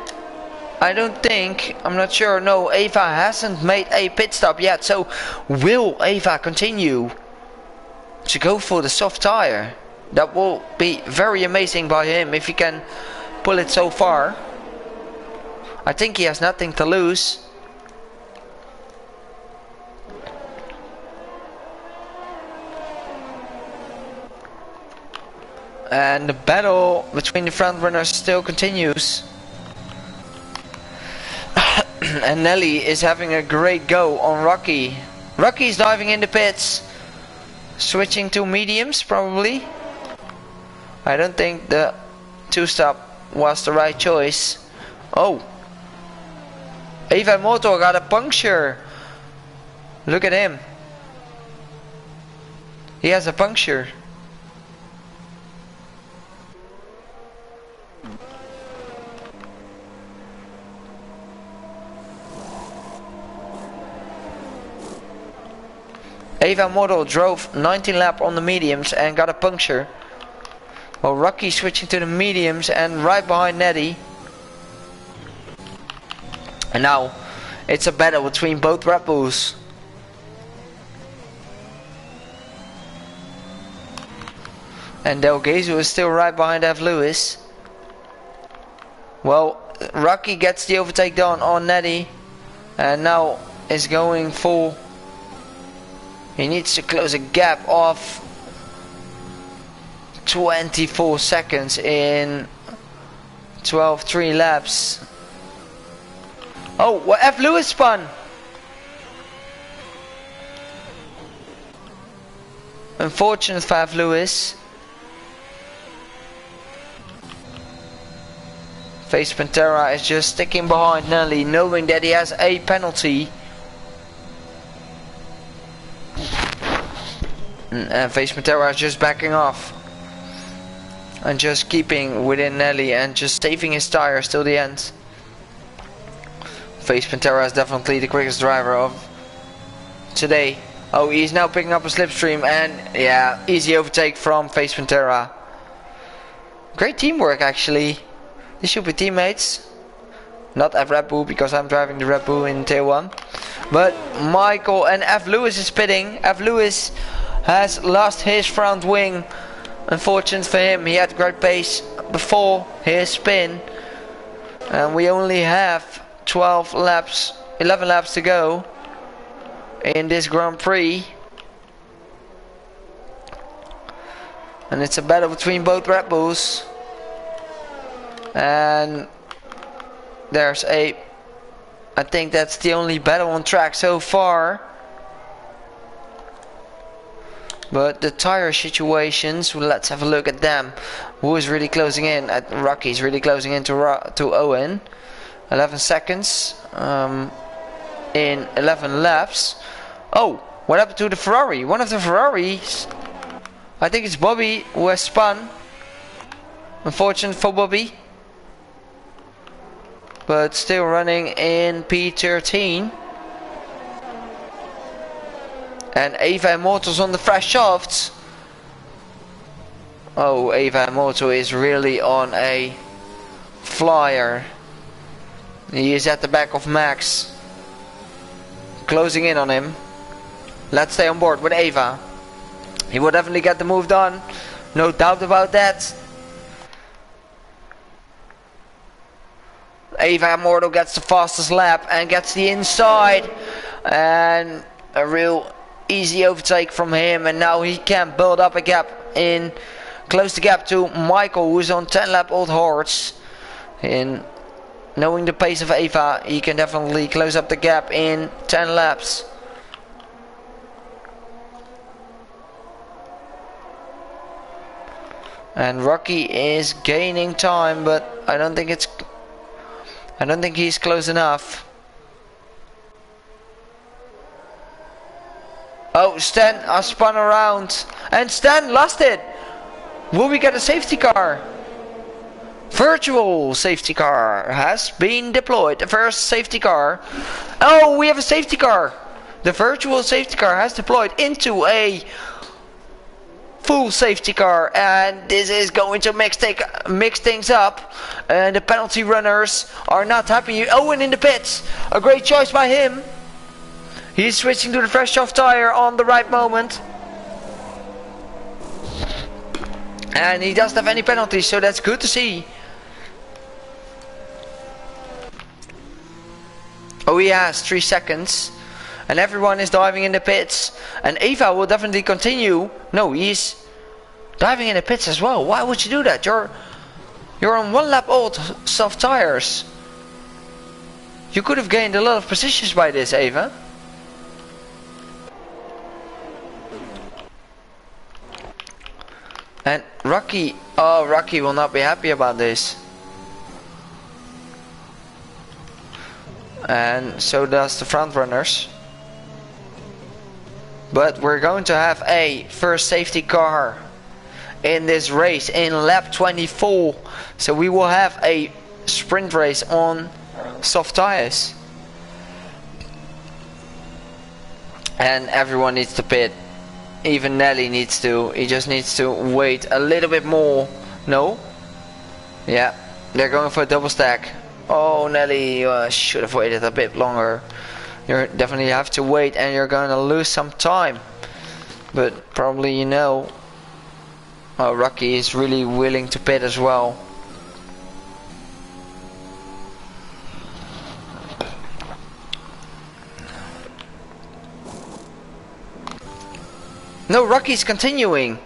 I'm not sure, no, Eva hasn't made a pit stop yet. So will Eva continue to go for the soft tire? That will be very amazing by him if he can pull it so far. I think he has nothing to lose. And the battle between the front runners still continues. And Nelly is having a great go on Rocky. Rocky's diving in the pits. Switching to mediums probably. I don't think the 2-stop was the right choice. Oh. Eva Motor got a puncture. Look at him. He has a puncture. Eva Model drove 19 lap on the mediums and got a puncture. Well, Rocky switching to the mediums and right behind Neddy. And now it's a battle between both Red Bulls. And Del Gezu is still right behind F. Lewis. Well, Rocky gets the overtake done on Neddy. And now is going full. He needs to close a gap of 24 seconds in 12.3 laps. Oh, well, F. Lewis spun. Unfortunate for F. Lewis. Face Pantera is just sticking behind Nelly, knowing that he has a penalty. And Face Pantera is just backing off. And just keeping within Nelly and just saving his tires till the end. Face Pantera is definitely the quickest driver of today. Oh, he's now picking up a slipstream and yeah, easy overtake from Face Pantera. Great teamwork actually. These should be teammates. Not F Red Bull because I'm driving the Red Bull in tier 1. But Michael and F. Lewis is pitting. F. Lewis has lost his front wing. Unfortunate for him, he had great pace before his spin. And we only have 11 laps to go in this Grand Prix. And it's a battle between both Red Bulls. And there's I think that's the only battle on track so far. But the tire situations, let's have a look at them. Who is really closing in? Rocky's really closing in to Owen. 11 seconds in 11 laps. Oh, what happened to the Ferrari? One of the Ferraris, I think it's Bobby, who has spun. Unfortunate for Bobby. But still running in P13. And Eva Immortal's on the fresh shafts. Oh, Eva Immortal is really on a flyer. He is at the back of Max. Closing in on him. Let's stay on board with Eva. He will definitely get the move done. No doubt about that. Eva Immortal gets the fastest lap and gets the inside. And a real easy overtake from him. And now he can build up a gap in... Close the gap to Michael, who's on 10 lap old horse. In knowing the pace of Eva, he can definitely close up the gap in 10 laps. And Rocky is gaining time, but I don't think he's close enough. Oh, Stan has spun around, and Stan lost it. Will we get a safety car? Virtual safety car has been deployed. The first safety car. Oh, we have a safety car. The virtual safety car has deployed into a full safety car, and this is going to mix things up. And the penalty runners are not happy. Owen in the pits. A great choice by him. He's switching to the fresh soft tire on the right moment. And he doesn't have any penalties, so that's good to see. Oh, he has 3 seconds. And everyone is diving in the pits. And Eva will definitely continue. No, he's diving in the pits as well. Why would you do that? You're on 1 lap old soft tires. You could have gained a lot of positions by this, Eva. And Rocky, oh, Rocky will not be happy about this. And so does the front runners. But we're going to have a first safety car in this race in lap 24. So we will have a sprint race on soft tires. And everyone needs to pit. Even Nelly needs to. He just needs to wait a little bit more. No? Yeah. They're going for a double stack. Oh, Nelly, you should have waited a bit longer. You definitely have to wait, and you're going to lose some time. But probably, you know, Rocky is really willing to pit as well. No, Rocky's continuing.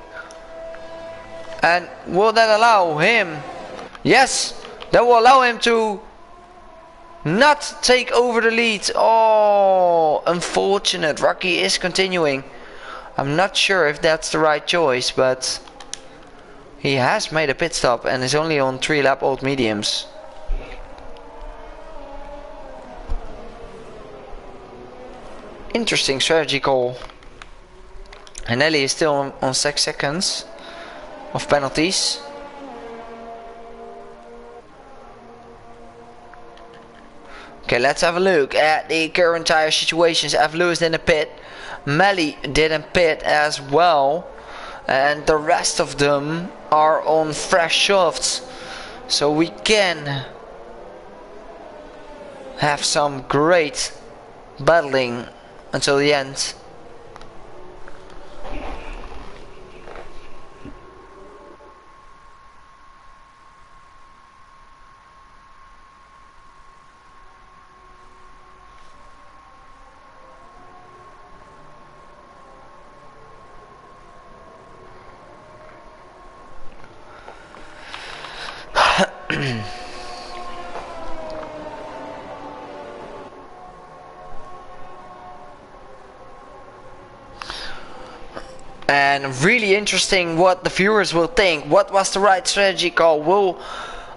And will that allow him? Yes, that will allow him to not take over the lead. Oh, unfortunate. Rocky is continuing. I'm not sure if that's the right choice, but he has made a pit stop and is only on 3 lap old mediums. Interesting strategy call. And Nelly is still on 6 seconds of penalties. Okay, let's have a look at the current tire situations. F. Lewis in the pit. Melly didn't pit as well. And the rest of them are on fresh shafts. So we can have some great battling until the end. And really interesting what the viewers will think. What was the right strategy call?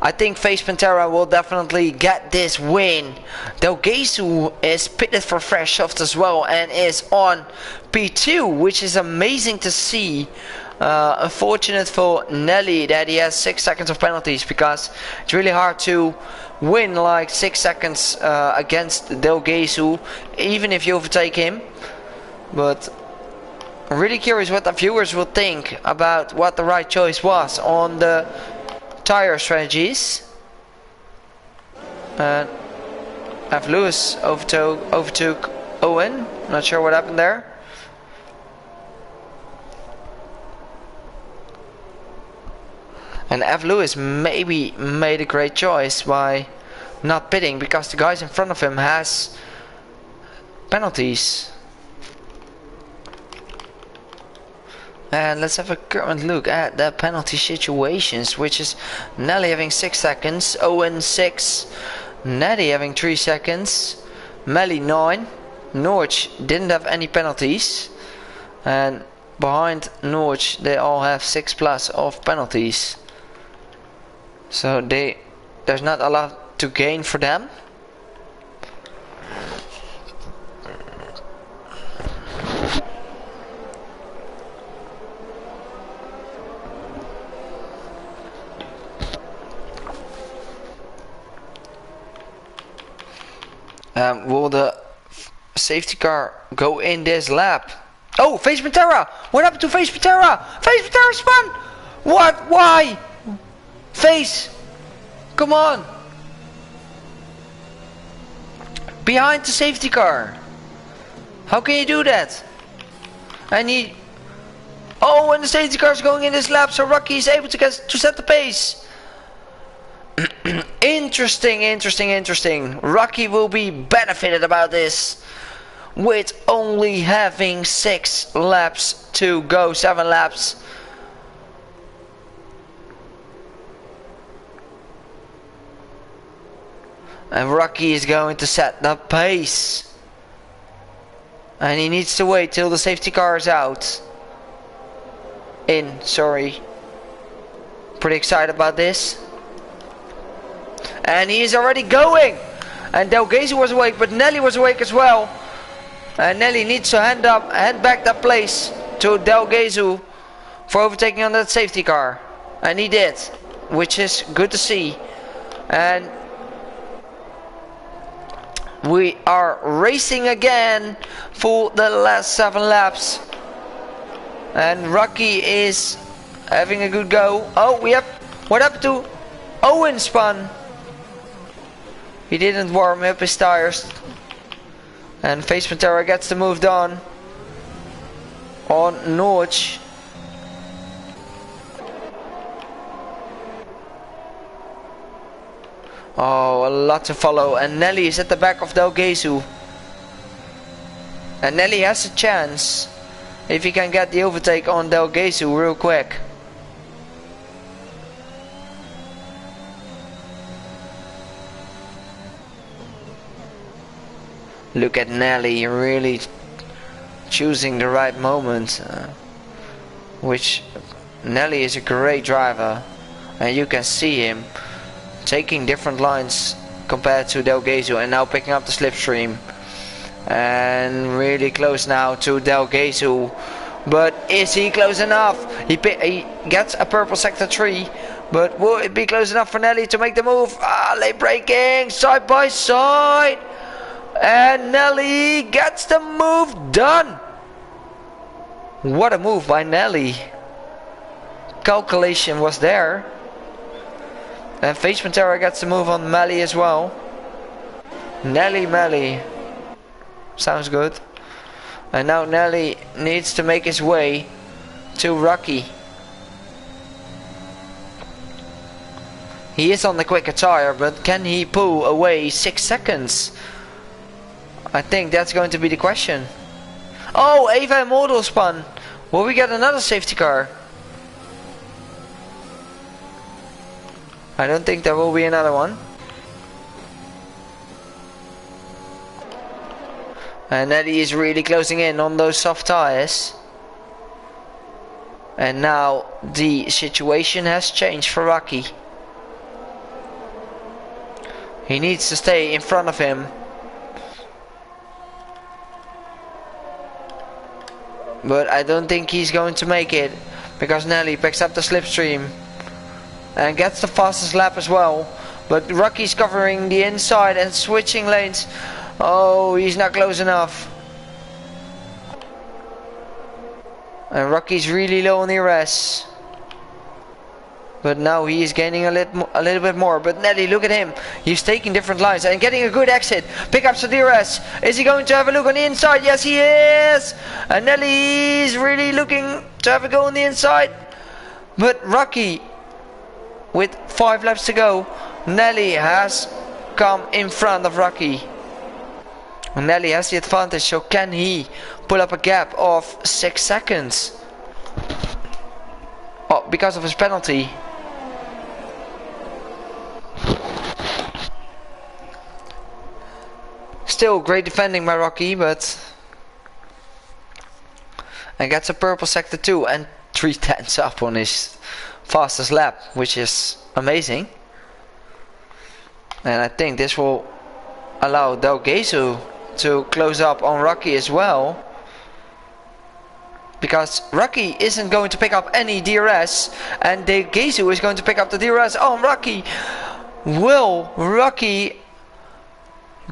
I think Face Pantera will definitely get this win. Delgesu is pitted for fresh soft as well and is on P2, which is amazing to see. Unfortunate for Nelly that he has 6 seconds of penalties, because it's really hard to win like 6 seconds against Delgesu, even if you overtake him. But I'm really curious what the viewers will think about what the right choice was on the tire strategies. And F. Lewis overtook Owen. Not sure what happened there. And F. Lewis maybe made a great choice by not pitting, because the guys in front of him has penalties. And let's have a current look at the penalty situations, which is Nelly having 6 seconds, Owen 6, Neddy having 3 seconds, Melly 9, Norge didn't have any penalties, and behind Norge they all have 6+ of penalties. So there's not a lot to gain for them. Will the safety car go in this lap? Oh, Face Pantera! What happened to Face Pantera? Face Pantera spun! What? Why? Face! Come on! Behind the safety car! How can you do that? Oh, and the safety car is going in this lap, so Rocky is able to set the pace. Interesting. Rocky will be benefited about this, with only having 6 laps to go, 7 laps. And Rocky is going to set the pace. And he needs to wait till the safety car is out. Sorry. Pretty excited about this. And he is already going. And Delgesu was awake, but Nelly was awake as well. And Nelly needs to hand back that place to Delgesu for overtaking on that safety car. And he did, which is good to see. And we are racing again for the last 7 laps. And Rocky is having a good go. Oh, what happened to Owen spun? He didn't warm up his tires. And Face Pantera gets the move done on Norge. Oh, a lot to follow. And Nelly is at the back of Delgesu. And Nelly has a chance if he can get the overtake on Delgesu real quick. Look at Nelly really choosing the right moment. Which Nelly is a great driver. And you can see him taking different lines compared to Delgesu, and now picking up the slipstream. And really close now to Delgesu. But is he close enough? He gets a purple sector 3. But will it be close enough for Nelly to make the move? Late braking, side by side. And Nelly gets the move done. What a move by Nelly. Calculation was there. And Face Pantera gets the move on Melly as well. Melly. Sounds good. And now Nelly needs to make his way to Rocky. He is on the quicker tire, but can he pull away 6 seconds? I think that's going to be the question. Oh, Ava Immortal spun. Will we get another safety car? I don't think there will be another one. And Eddie is really closing in on those soft tires. And now the situation has changed for Rocky. He needs to stay in front of him. But I don't think he's going to make it, because Nelly picks up the slipstream and gets the fastest lap as well. But Rocky's covering the inside and switching lanes. Oh, he's not close enough. And Rocky's really low on the ERS. But now he is gaining a little bit more. But Nelly, look at him. He's taking different lines and getting a good exit. Pickups the DRS. Is he going to have a look on the inside? Yes, he is. And Nelly's really looking to have a go on the inside. But Rocky, with 5 laps to go, Nelly has come in front of Rocky. Nelly has the advantage, so can he pull up a gap of 6 seconds? Oh, because of his penalty. Still great defending by Rocky, but and gets a purple sector 2 and 3/10 up on his fastest lap, which is amazing. And I think this will allow Delgezu to close up on Rocky as well, because Rocky isn't going to pick up any DRS and Delgezu is going to pick up the DRS on Rocky. Will Rocky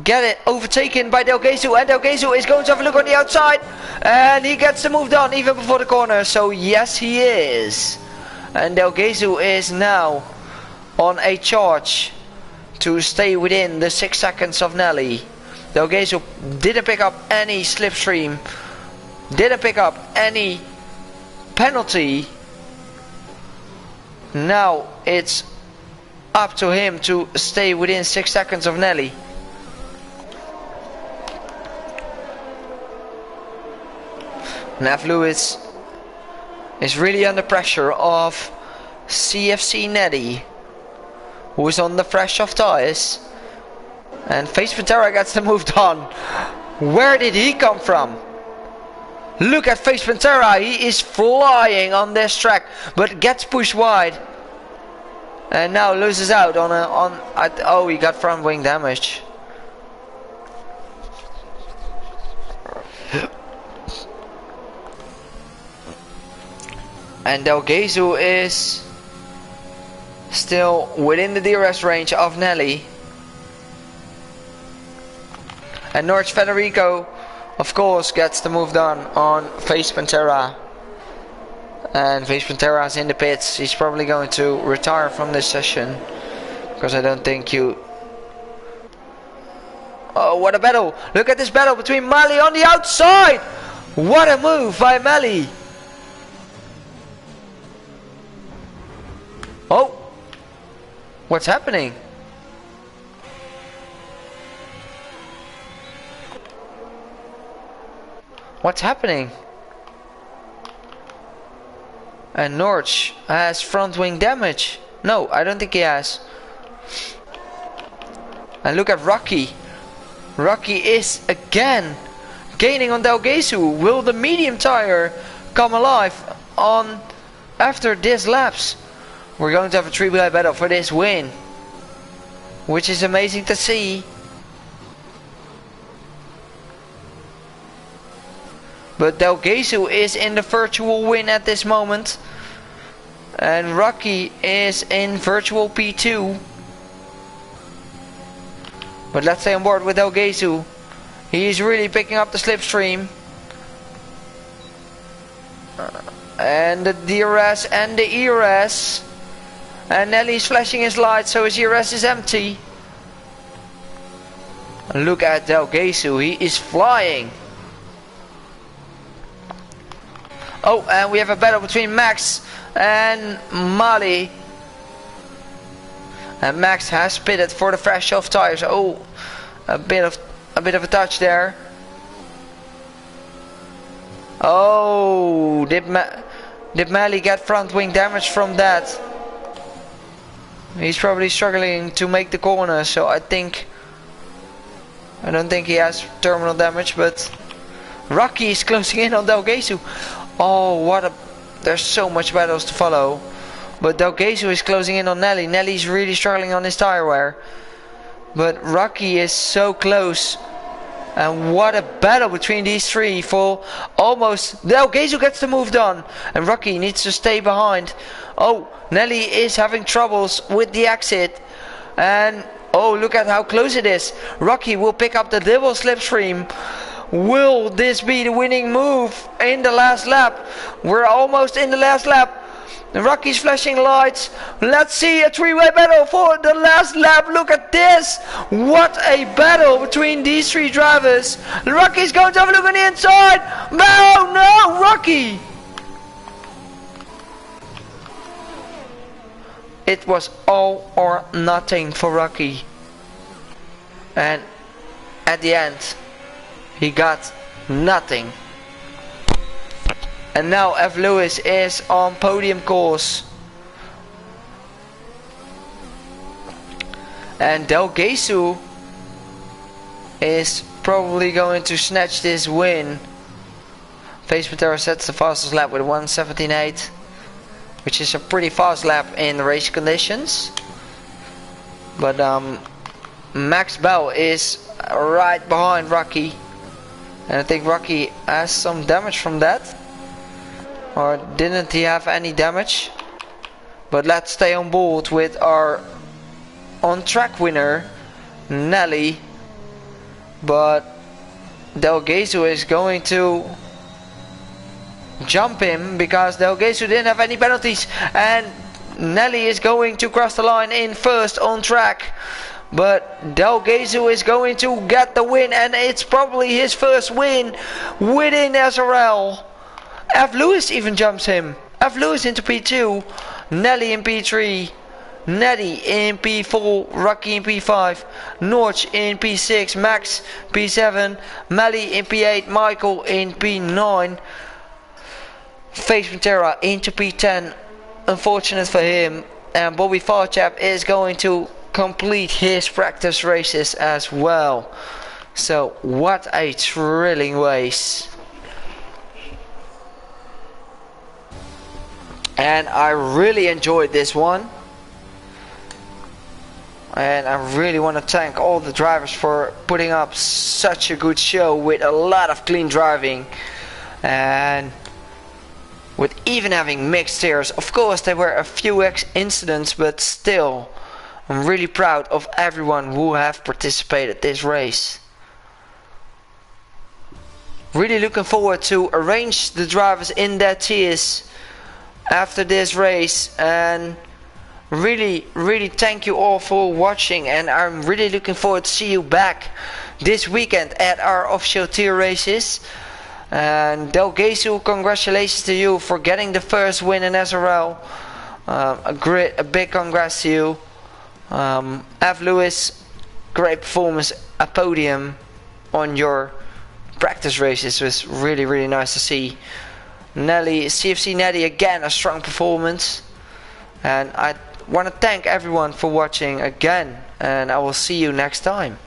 get it overtaken by Delgezu? And Delgezu is going to have a look on the outside, and he gets the move done even before the corner. So yes, he is. And Delgezu is now on a charge to stay within the 6 seconds of Nelly. Delgezu didn't pick up any slipstream, didn't pick up any penalty. Now it's up to him to stay within 6 seconds of Nelly. Nav Lewis is really under pressure of CFC Neddy, who is on the fresh of tires. And Face Pantera gets the move done. Where did he come from? Look at Face Pantera, he is flying on this track, but gets pushed wide. And now loses out on oh, he got front wing damage. And Delgezu is still within the DRS range of Nelly. And Norwich Federico, of course, gets the move done on Face Pantera. And Face Pantera is in the pits. He's probably going to retire from this session, because I don't think you... Oh, what a battle! Look at this battle between Mali on the outside! What a move by Mali! Oh! What's happening? What's happening? And Norwich has front wing damage. No, I don't think he has. And look at Rocky. Rocky is again gaining on Delgezu. Will the medium tire come alive on after this laps? We're going to have a 3-wheel battle for this win, which is amazing to see. But Delgezu is in the virtual win at this moment, and Rocky is in virtual P2. But let's stay on board with Delgezu. He is really picking up the slipstream. And the DRS and the ERS. And Nelly's flashing his lights, so his ERS is empty. Look at Delgezu, he is flying. Oh, and we have a battle between Max and Mali. And Max has pitted for the fresh off tires. Oh, a bit of a touch there. Oh, did Mali get front wing damage from that? He's probably struggling to make the corner, so I don't think he has terminal damage, but Rocky is closing in on Delgezu. Oh, there's so much battles to follow. But Delgezu is closing in on Nelly. Nelly's really struggling on his tire wear. But Rocky is so close. And what a battle between these three for almost... Delgezu gets the move done. And Rocky needs to stay behind. Oh, Nelly is having troubles with the exit. And oh, look at how close it is. Rocky will pick up the double slipstream. Will this be the winning move in the last lap? We're almost in the last lap. Rocky's flashing lights. Let's see a three-way battle for the last lap. Look at this. What a battle between these three drivers. Rocky's going to have a look on the inside. No, Rocky. It was all or nothing for Rocky. And at the end, he got nothing. And now F. Lewis is on podium course. And Delgezu is probably going to snatch this win. Face Pantera sets the fastest lap with 1:17.8, which is a pretty fast lap in race conditions. But Max Bell is right behind Rocky. And I think Rocky has some damage from that. Or didn't he have any damage? But let's stay on board with our on-track winner, Nelly. But Delgezu is going to jump him because Delgezu didn't have any penalties. And Nelly is going to cross the line in first on track. But Delgezu is going to get the win, and it's probably his first win within SRL. F. Lewis even jumps him. F. Lewis into P2, Nelly in P3, Neddy in P4, Rocky in P5, Norch in P6, Max P7, Melly in P8, Michael in P9, Face Pantera into P10. Unfortunate for him. And Bobby Farchap is going to complete his practice races as well. So what a thrilling race. And I really enjoyed this one. And I really want to thank all the drivers for putting up such a good show with a lot of clean driving. And with even having mixed steers. Of course there were a few incidents, but still I'm really proud of everyone who have participated this race. Really looking forward to arrange the drivers in their tiers after this race, and really thank you all for watching, and I'm really looking forward to see you back this weekend at our official tier races. And Delgezu, congratulations to you for getting the first win in SRL. A big congrats to you. F. Lewis, great performance, a podium on your practice races was really nice to see. Nelly, CFC Neddy, again a strong performance. And I want to thank everyone for watching again, and I will see you next time.